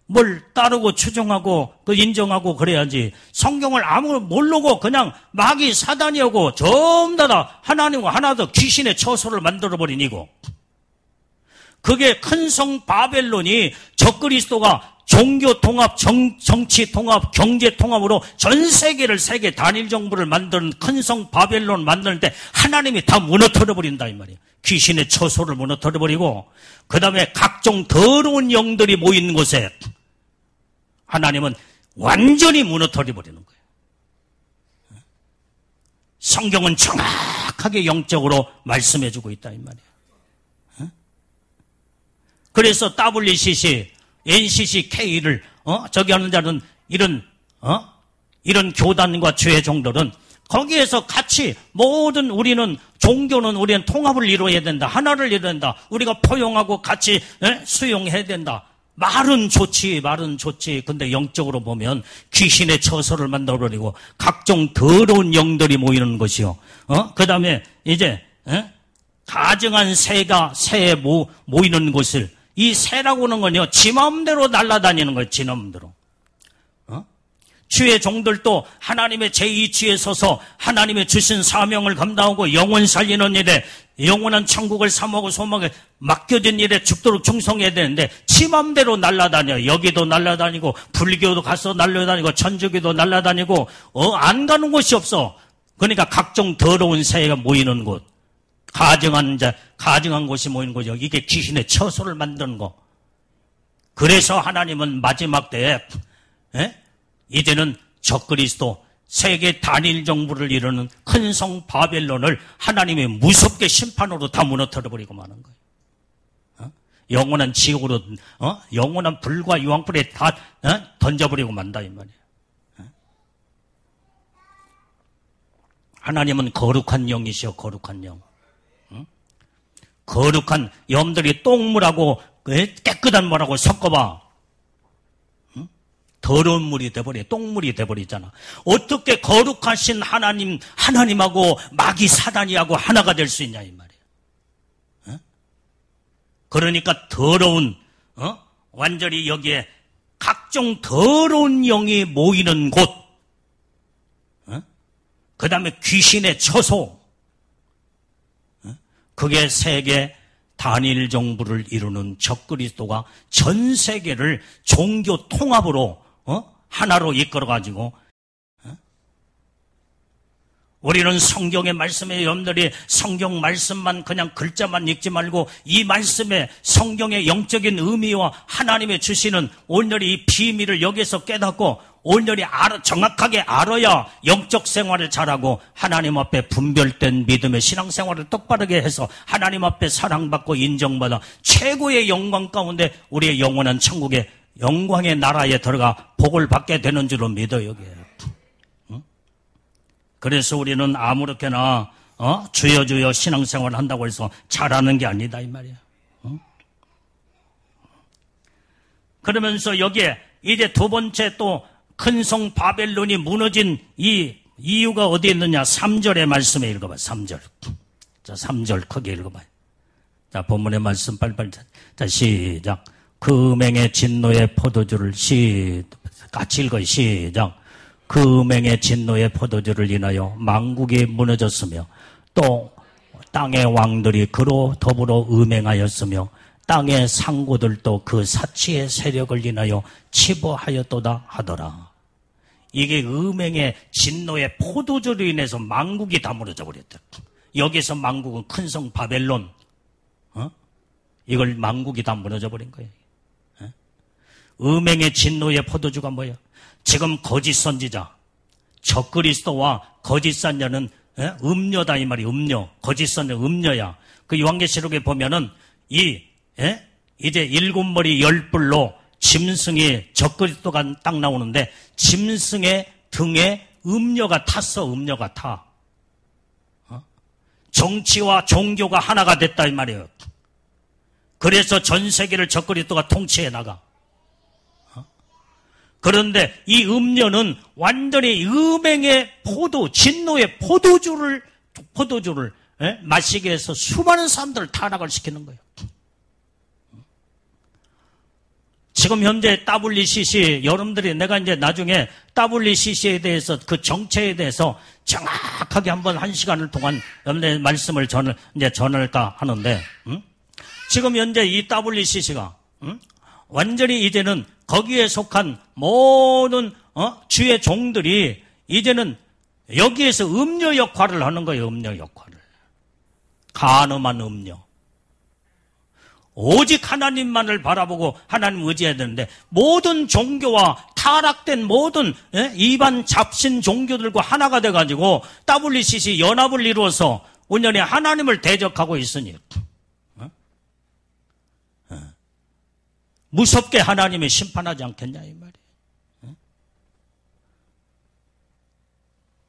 뭘 따르고 추종하고 그 인정하고 그래야지. 성경을 아무 모르고 그냥 마귀 사단이하고 전부 다 하나님과 하나 더 귀신의 처소를 만들어버린 이고 그게 큰 성 바벨론이 적그리스도가 종교 통합, 정치 통합, 경제 통합으로 전 세계를 세계 단일 정부를 만드는 큰 성 바벨론을 만드는데 하나님이 다 무너뜨려 버린다 이 말이에요. 귀신의 처소를 무너뜨려 버리고 그 다음에 각종 더러운 영들이 모이는 곳에 하나님은 완전히 무너뜨려 버리는 거예요. 성경은 정확하게 영적으로 말씀해주고 있다 이 말이에요. 그래서 WCC, NCC, K를 저기 하는 자는 이런 교단과 주의 종들은 거기에서 같이 모든 우리는 종교는 우리는 통합을 이루어야 된다. 하나를 이루어야 된다. 우리가 포용하고 같이 수용해야 된다. 말은 좋지. 근데 영적으로 보면 귀신의 처소를 만들어버리고 각종 더러운 영들이 모이는 것이요. 그 다음에 이제 가증한 새에 모이는 곳을 이 새라고 하는 건요. 지 마음대로 날아다니는 거예요. 지 마음대로. 주의 종들도 하나님의 제2치에 서서 하나님의 주신 사명을 감당하고 영혼 살리는 일에 영원한 천국을 사모하고 소망에 맡겨진 일에 죽도록 충성해야 되는데 지 맘대로 날아다녀. 여기도 날아다니고 불교도 가서 날아다니고 천주교도 날아다니고 안 가는 곳이 없어. 그러니까 각종 더러운 새가 모이는 곳, 가증한 곳이 모이는 거죠. 이게 귀신의 처소를 만드는 거. 그래서 하나님은 마지막 때에 이제는 적그리스도 세계 단일 정부를 이루는 큰 성 바벨론을 하나님이 무섭게 심판으로 다 무너뜨려버리고 마는 거예요. 영원한 지옥으로 영원한 불과 유황불에 다 던져버리고 만다 이 말이에요. 하나님은 거룩한 영이시여. 거룩한 영. 거룩한 염들이 똥물하고 깨끗한 물하고 섞어봐. 더러운 물이 돼버려. 똥물이 돼버리잖아. 어떻게 거룩하신 하나님하고 마귀 사단이하고 하나가 될 수 있냐 이 말이에요. 그러니까 더러운 완전히 여기에 각종 더러운 영이 모이는 곳, 그 다음에 귀신의 처소, 그게 세계 단일 정부를 이루는 적그리스도가 전 세계를 종교 통합으로 하나로 이끌어가지고 우리는 성경의 말씀에 여러분들이 성경 말씀만 그냥 글자만 읽지 말고 이 말씀에 성경의 영적인 의미와 하나님의 주시는 온전히 이 비밀을 여기서 깨닫고 온전히 정확하게 알아야 영적 생활을 잘하고 하나님 앞에 분별된 믿음의 신앙생활을 똑바르게 해서 하나님 앞에 사랑받고 인정받아 최고의 영광 가운데 우리의 영원한 천국의 영광의 나라에 들어가 복을 받게 되는 줄로 믿어요. 여기에. 그래서 우리는 아무렇게나 주여 신앙생활을 한다고 해서 잘하는 게 아니다 이 말이야. 그러면서 여기에 이제 두 번째 또 큰 성 바벨론이 무너진 이 이유가 어디에 있느냐. 3절의 말씀에 읽어봐. 3절. 자, 3절 크게 읽어봐요. 자, 본문의 말씀 빨리빨리. 자, 시작. 금행의 진노의 포도주를 같이 읽어요. 시작. 금행의 진노의 포도주를 인하여 만국이 무너졌으며 또 땅의 왕들이 그로 더불어 음행하였으며 땅의 상고들도 그 사치의 세력을 인하여 치부하였도다 하더라. 이게 음행의 진노의 포도주로 인해서 만국이 다 무너져 버렸다. 여기서 만국은 큰 성 바벨론, 이걸 만국이 다 무너져 버린 거예요. 음행의 진노의 포도주가 뭐야? 지금 거짓 선지자, 적그리스도와 거짓 선자는 음녀다 이 말이. 음녀, 거짓 선자 음녀야. 그 요한계시록에 보면은 이제 7머리 10뿔로 짐승이 적그리스도가 딱 나오는데 짐승의 등에 음녀가 탔어. 음녀가 타. 정치와 종교가 하나가 됐다 이 말이에요. 그래서 전 세계를 적그리스도가 통치해 나가. 그런데 이 음녀는 완전히 음행의 진노의 포도주를 마시게 해서 수많은 사람들을 타락을 시키는 거예요. 지금 현재 WCC 여러분들이 내가 이제 나중에 WCC에 대해서 그 정체에 대해서 정확하게 한번 1시간을 동안 여러분들의 말씀을 전할까 하는데 지금 현재 이 WCC가 완전히 이제는 거기에 속한 모든 주의 종들이 이제는 여기에서 음녀 역할을 하는 거예요. 음녀 역할을. 간음한 음녀. 오직 하나님만을 바라보고 하나님 의지해야 되는데 모든 종교와 타락된 모든 이반 잡신 종교들과 하나가 돼가지고 WCC 연합을 이루어서 온전히 하나님을 대적하고 있으니 무섭게 하나님이 심판하지 않겠냐 이 말이에요.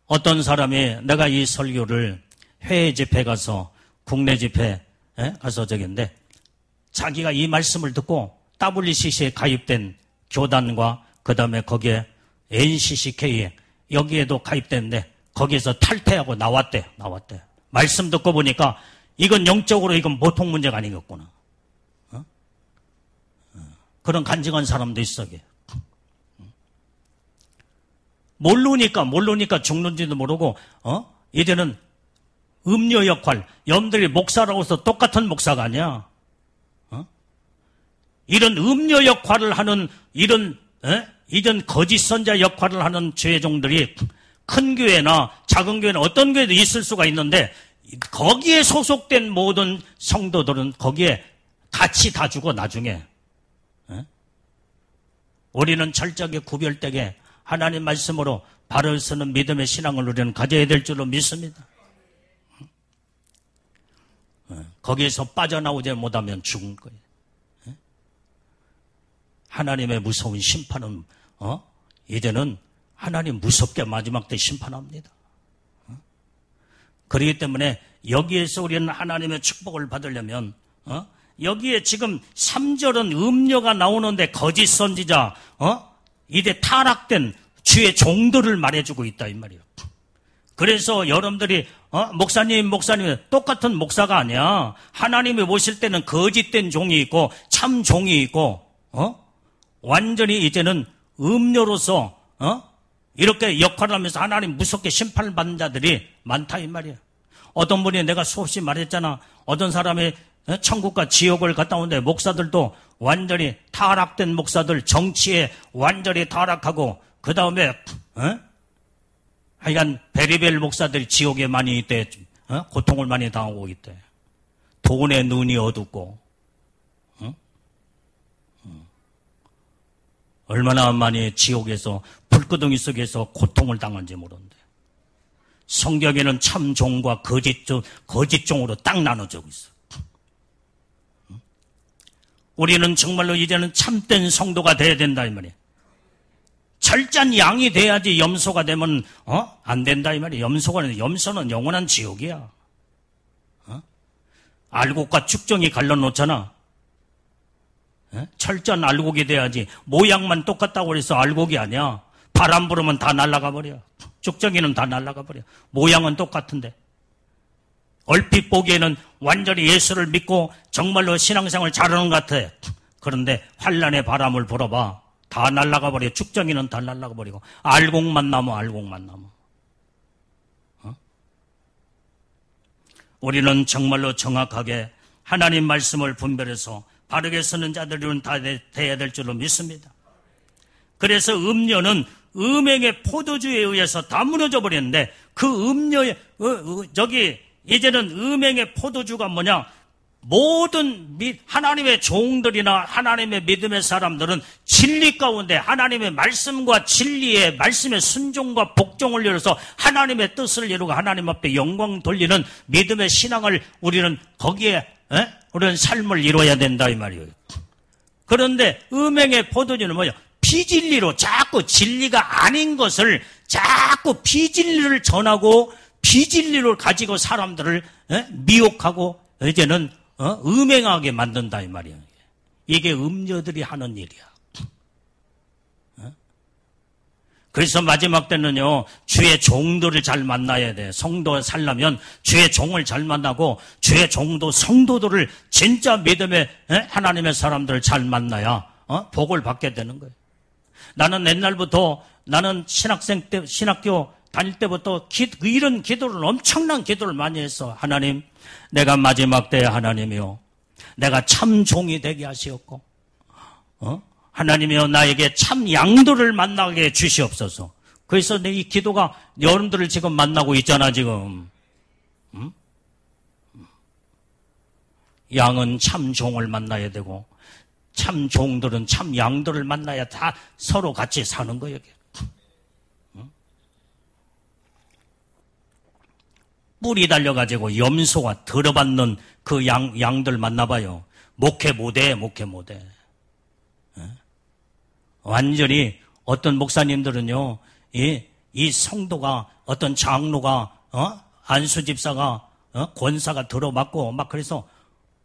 어떤 사람이 내가 이 설교를 해외 집회 가서 국내 집회 가서 저기인데 자기가 이 말씀을 듣고 WCC에 가입된 교단과 그 다음에 거기에 NCCK 여기에도 가입됐는데 거기에서 탈퇴하고 나왔대. 말씀 듣고 보니까 이건 영적으로 이건 보통 문제가 아니겠구나. 그런 간증한 사람도 있어. 모르니까 죽는지도 모르고 이제는 음녀 역할, 여러분들이 목사라고 해서 똑같은 목사가 아니야. 이런 음녀 역할을 하는 이런 거짓 선자 역할을 하는 죄의 종들이 큰 교회나 작은 교회나 어떤 교회도 있을 수가 있는데 거기에 소속된 모든 성도들은 거기에 같이 다 죽어 나중에. 우리는 철저하게 구별되게 하나님 말씀으로 발을 쓰는 믿음의 신앙을 우리는 가져야 될 줄로 믿습니다. 거기에서 빠져나오지 못하면 죽은 거예요. 하나님의 무서운 심판은 이제는 하나님 무섭게 마지막 때 심판합니다. 그렇기 때문에 여기에서 우리는 하나님의 축복을 받으려면 여기에 지금 3절은 음녀가 나오는데 거짓 선지자 이제 타락된 주의 종들을 말해주고 있다 이 말이에요. 그래서 여러분들이 목사님 똑같은 목사가 아니야. 하나님이 보실 때는 거짓된 종이 있고 참 종이 있고 완전히 이제는 음녀로서 이렇게 역할을 하면서 하나님 무섭게 심판을 받는 자들이 많다 이 말이야. 어떤 분이 내가 수없이 말했잖아. 어떤 사람이 천국과 지옥을 갔다 오는데 목사들도 완전히 타락된 목사들 정치에 완전히 타락하고 그 다음에 하여간 베리벨 목사들이 지옥에 많이 있대. 고통을 많이 당하고 있대. 돈에 눈이 어둡고 얼마나 많이 지옥에서 불구덩이 속에서 고통을 당한지 모르는데 성경에는 참 종과 거짓 종으로 딱 나눠져 있어. 우리는 정말로 이제는 참된 성도가 돼야 된다 이 말이야. 철저한 양이 돼야지 염소가 되면 안 된다 이 말이야. 염소는 영원한 지옥이야. 알곡과 축정이 갈라놓잖아. 철저한 알곡이 돼야지. 모양만 똑같다고 해서 알곡이 아니야. 바람 불으면 다 날아가 버려. 쭉정이는 다 날아가 버려. 모양은 똑같은데. 얼핏 보기에는 완전히 예수를 믿고 정말로 신앙생활을 잘하는 것 같아. 그런데 환란의 바람을 불어봐. 다 날아가 버려. 쭉정이는 다 날아가 버리고. 알곡만 남아. 우리는 정말로 정확하게 하나님 말씀을 분별해서 바르게 쓰는 자들은 다 돼야 될 줄로 믿습니다. 그래서 음녀는 음행의 포도주에 의해서 다 무너져 버렸는데 그 음녀의 이제는 음행의 포도주가 뭐냐? 모든 하나님의 종들이나 하나님의 믿음의 사람들은 진리 가운데 하나님의 말씀과 진리의 말씀의 순종과 복종을 이루어서 하나님의 뜻을 이루고 하나님 앞에 영광 돌리는 믿음의 신앙을 우리는 거기에 우리는 삶을 이루어야 된다 이 말이에요. 그런데 음행의 포도주는 뭐냐? 비진리로 자꾸 진리가 아닌 것을 자꾸 비진리를 전하고 비진리를 가지고 사람들을 미혹하고 이제는 음행하게 만든다 이 말이야. 이게 음녀들이 하는 일이야. 그래서 마지막 때는요, 주의 종들을 잘 만나야 돼. 성도가 살려면 주의 종을 잘 만나고 주의 종도 성도들을 진짜 믿음의 하나님의 사람들을 잘 만나야 복을 받게 되는 거예요. 나는 옛날부터 나는 신학교 다닐 때부터 이런 기도를 엄청난 기도를 많이 했어. 하나님, 내가 마지막 때에 하나님이요, 내가 참 종이 되게 하시옵고 하나님이여 나에게 참 양들을 만나게 주시옵소서. 그래서 내 이 기도가 여러분들을 지금 만나고 있잖아 지금. 응? 양은 참 종을 만나야 되고 참 종들은 참 양들을 만나야 다 서로 같이 사는 거예요. 응? 뿔이 달려가지고 염소가 들어받는 그 양들 만나봐요. 목회 못해. 완전히 어떤 목사님들은요, 이 성도가 어떤 장로가 안수 집사가 권사가 들어맞고 막 그래서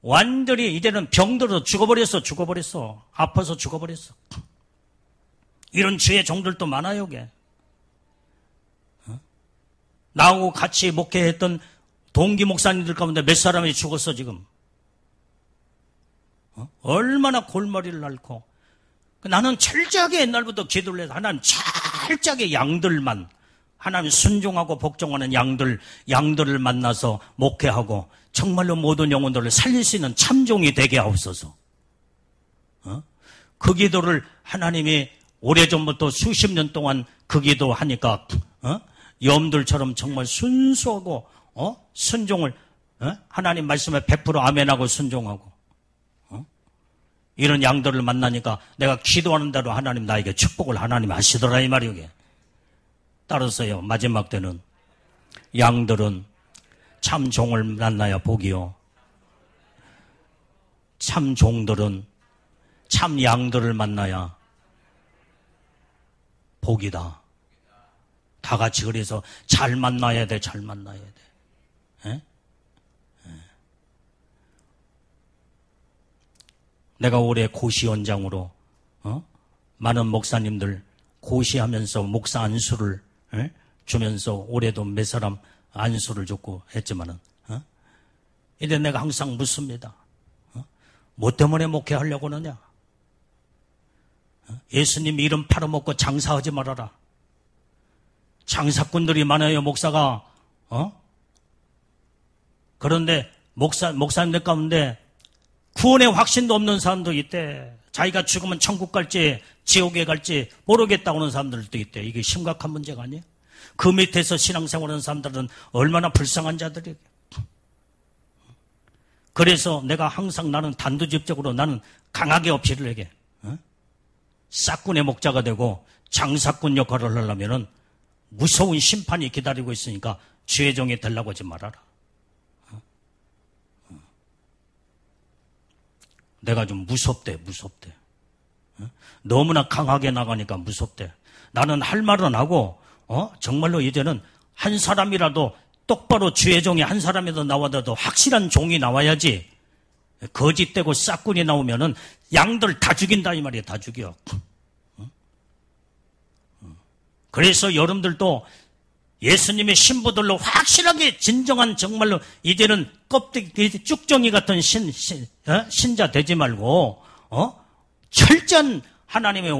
완전히 이제는 병들어서 죽어버렸어. 아파서 죽어버렸어. 이런 주의 종들도 많아요, 이게. 나하고 같이 목회했던 동기 목사님들 가운데 몇 사람이 죽었어, 지금. 얼마나 골머리를 앓고. 나는 철저하게 옛날부터 기도를 해서 하나님 철저하게 양들만, 하나님 순종하고 복종하는 양들을 만나서 목회하고 정말로 모든 영혼들을 살릴 수 있는 참종이 되게 하옵소서. 그 기도를 하나님이 오래전부터 수십 년 동안 그 기도 하니까 여러분들처럼 정말 순수하고 순종을 하나님 말씀에 100% 아멘하고 순종하고 이런 양들을 만나니까 내가 기도하는 대로 하나님 나에게 축복을 하나님 하시더라 이 말이오게. 따라서요 마지막 때는 양들은 참 종을 만나야 복이요, 참 종들은 참 양들을 만나야 복이다. 다 같이 그래서 잘 만나야 돼. 에? 내가 올해 고시원장으로 많은 목사님들 고시하면서 목사 안수를 주면서 올해도 몇 사람 안수를 줬고 했지만은 이제 내가 항상 묻습니다. 뭐 때문에 목회하려고 하느냐? 예수님 이름 팔아먹고 장사하지 말아라. 장사꾼들이 많아요, 목사가. 그런데 목사님들 가운데 구원의 확신도 없는 사람도 있대. 자기가 죽으면 천국 갈지 지옥에 갈지 모르겠다고 하는 사람들도 있대. 이게 심각한 문제가 아니에요? 그 밑에서 신앙생활하는 사람들은 얼마나 불쌍한 자들이에요. 그래서 내가 항상 나는 단도직입적으로 나는 강하게 어필을 하게. 싹군의 목자가 되고 장사꾼 역할을 하려면은 무서운 심판이 기다리고 있으니까 주의 종이 되려고 하지 말아라. 내가 좀 무섭대. 너무나 강하게 나가니까 무섭대. 나는 할 말은 하고, 정말로 이제는 한 사람이라도 똑바로 주의 종이 한 사람이라도 나와도 확실한 종이 나와야지. 거짓되고 싹군이 나오면은 양들 다 죽인다 이 말이야. 다 죽여. 그래서 여러분들도 예수님의 신부들로 확실하게 진정한 정말로 이제는 껍데기 쭉정이 같은 신자 되지 말고 철저한 하나님의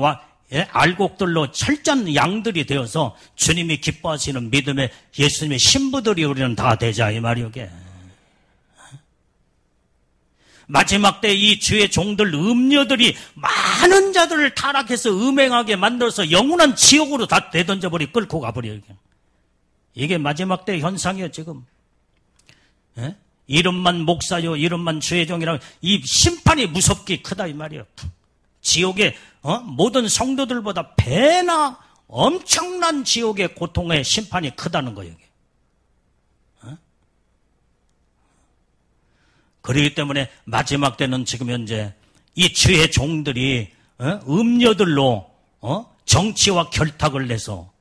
알곡들로 철저한 양들이 되어서 주님이 기뻐하시는 믿음의 예수님의 신부들이 우리는 다 되자 이 말이오. 마지막 때 이 주의 종들 음녀들이 많은 자들을 타락해서 음행하게 만들어서 영원한 지옥으로 다 내던져버리 끌고 가버려. 이게 마지막 때 현상이에요 지금. 이름만 목사요, 이름만 주의 종이라고 이 심판이 무섭게 크다 이 말이에요. 지옥의 모든 성도들보다 배나 엄청난 지옥의 고통의 심판이 크다는 거예요. 그렇기 때문에 마지막 때는 지금 현재 이 주의 종들이 음녀들로 정치와 결탁을 내서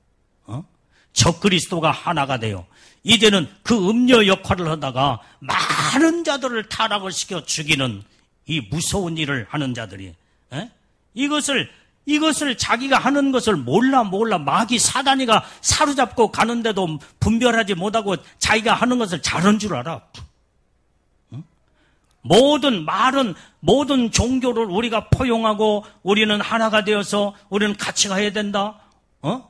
적그리스도가 하나가 되어 이제는 그 음녀 역할을 하다가 많은 자들을 타락을 시켜 죽이는 이 무서운 일을 하는 자들이 이것을 자기가 하는 것을 몰라 마귀 사단이가 사로잡고 가는데도 분별하지 못하고 자기가 하는 것을 잘한 줄 알아. 모든 종교를 우리가 포용하고 우리는 하나가 되어서 우리는 같이 가야 된다.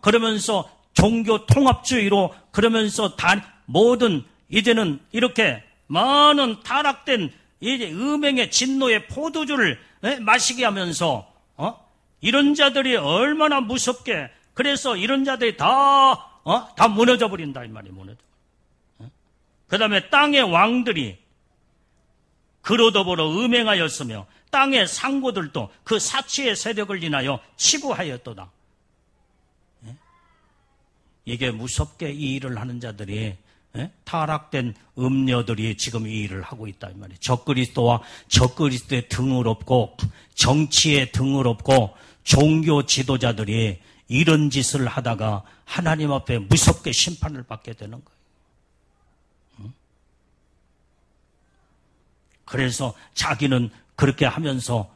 그러면서 종교 통합주의로 그러면서 모든 이제는 이렇게 많은 타락된 이제 음행의 진노의 포도주를 마시게 하면서 이런 자들이 얼마나 무섭게, 그래서 이런 자들이 다 무너져 버린다 이 말이에요. 무너져. 그 다음에 땅의 왕들이 그로 더불어 음행하였으며 땅의 상고들도 그 사치의 세력을 인하여 치부하였도다. 이게 무섭게 이 일을 하는 자들이, 타락된 음녀들이 지금 이 일을 하고 있다 이 말이에요. 적그리스도와 적그리스도의 등을 업고 정치에 등을 업고 종교 지도자들이 이런 짓을 하다가 하나님 앞에 무섭게 심판을 받게 되는 거예요. 그래서 자기는 그렇게 하면서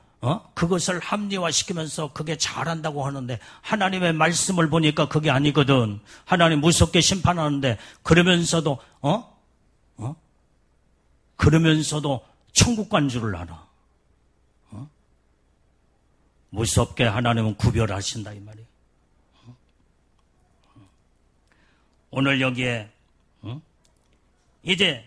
그것을 합리화시키면서 그게 잘한다고 하는데 하나님의 말씀을 보니까 그게 아니거든. 하나님 무섭게 심판하는데 그러면서도 천국 간 줄을 알아. 무섭게 하나님은 구별하신다 이 말이에요. 오늘 여기에 이제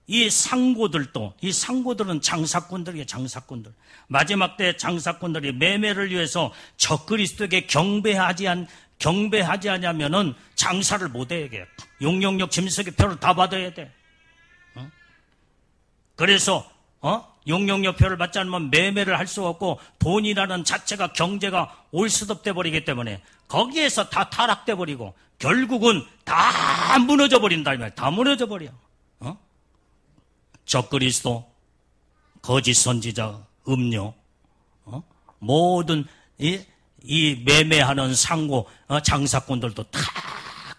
이 상고들은 장사꾼들이에요. 장사꾼들. 마지막 때 장사꾼들이 매매를 위해서 적그리스도에게 경배하지 않으면은 장사를 못해야 돼. 용역력 짐승의 표를 다 받아야 돼. 그래서 용역력 표를 받지 않으면 매매를 할 수가 없고 돈이라는 자체가 경제가 올스톱돼 버리기 때문에 거기에서 다 타락돼 버리고 결국은 다 무너져 버린다 이 말이야. 다 무너져 버려. 적그리스도, 거짓 선지자, 음료, 모든 이 매매하는 상고, 장사꾼들도 다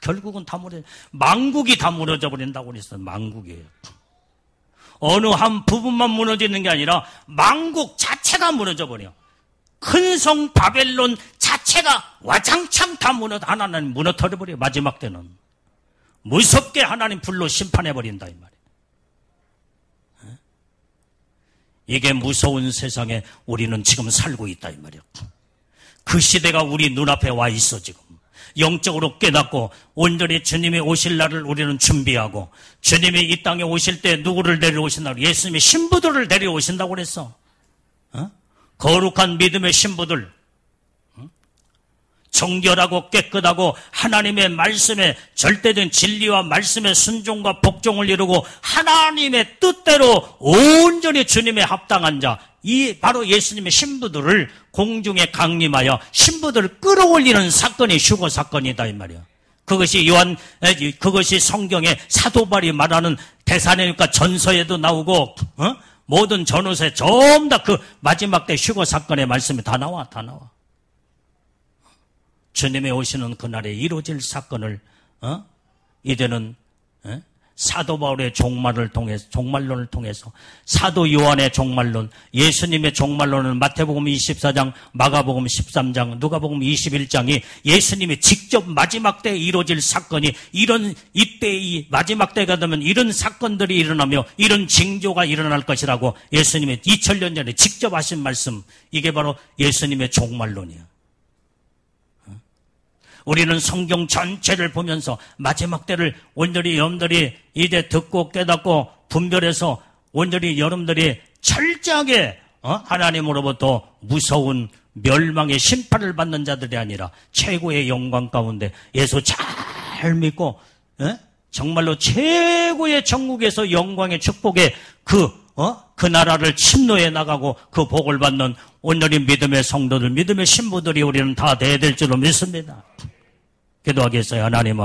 결국은 다 무너져. 망국이 다 무너져 버린다고 그랬어요. 망국이에요. 어느 한 부분만 무너지는 게 아니라 망국 자체가 무너져 버려. 큰 성 바벨론 자체가 와장창 다 하나님 무너뜨려 버려. 마지막 때는 무섭게 하나님 불로 심판해 버린다 이 말이에요. 이게 무서운 세상에 우리는 지금 살고 있다 이 말이에요. 그 시대가 우리 눈앞에 와 있어 지금. 영적으로 깨닫고 온전히 주님이 오실 날을 우리는 준비하고 주님이 이 땅에 오실 때 누구를 데려오신다고? 예수님이 신부들을 데려오신다고 그랬어. 거룩한 믿음의 신부들, 정결하고 깨끗하고 하나님의 말씀에 절대적인 진리와 말씀의 순종과 복종을 이루고 하나님의 뜻대로 온전히 주님에 합당한 자, 이 바로 예수님의 신부들을 공중에 강림하여 신부들을 끌어올리는 사건이 휴거 사건이다 이 말이야. 그것이 성경의 사도 바울이 말하는 데살로니가 전서에도 나오고 모든 전후서에 전부 다 그 마지막 때 휴거 사건의 말씀이 다 나와. 주님의 오시는 그날에 이루어질 사건을 이제는 사도 바울의 종말론을 통해서 사도 요한의 종말론, 예수님의 종말론은 마태복음 24장, 마가복음 13장, 누가복음 21장이 예수님이 직접 마지막 때에 이루어질 사건이 이때 이 마지막 때가 되면 이런 사건들이 일어나며 이런 징조가 일어날 것이라고 예수님이 2000년 전에 직접 하신 말씀, 이게 바로 예수님의 종말론이에요. 우리는 성경 전체를 보면서 마지막 때를 온전히 여러분들이 이제 듣고 깨닫고 분별해서 온전히 여러분들이 철저하게 하나님으로부터 무서운 멸망의 심판을 받는 자들이 아니라 최고의 영광 가운데 예수 잘 믿고 정말로 최고의 천국에서 영광의 축복의 그 나라를 침노해 나가고 그 복을 받는 온전히 믿음의 성도들, 믿음의 신부들이 우리는 다 돼야 될 줄로 믿습니다. 기도하겠어요. 하나님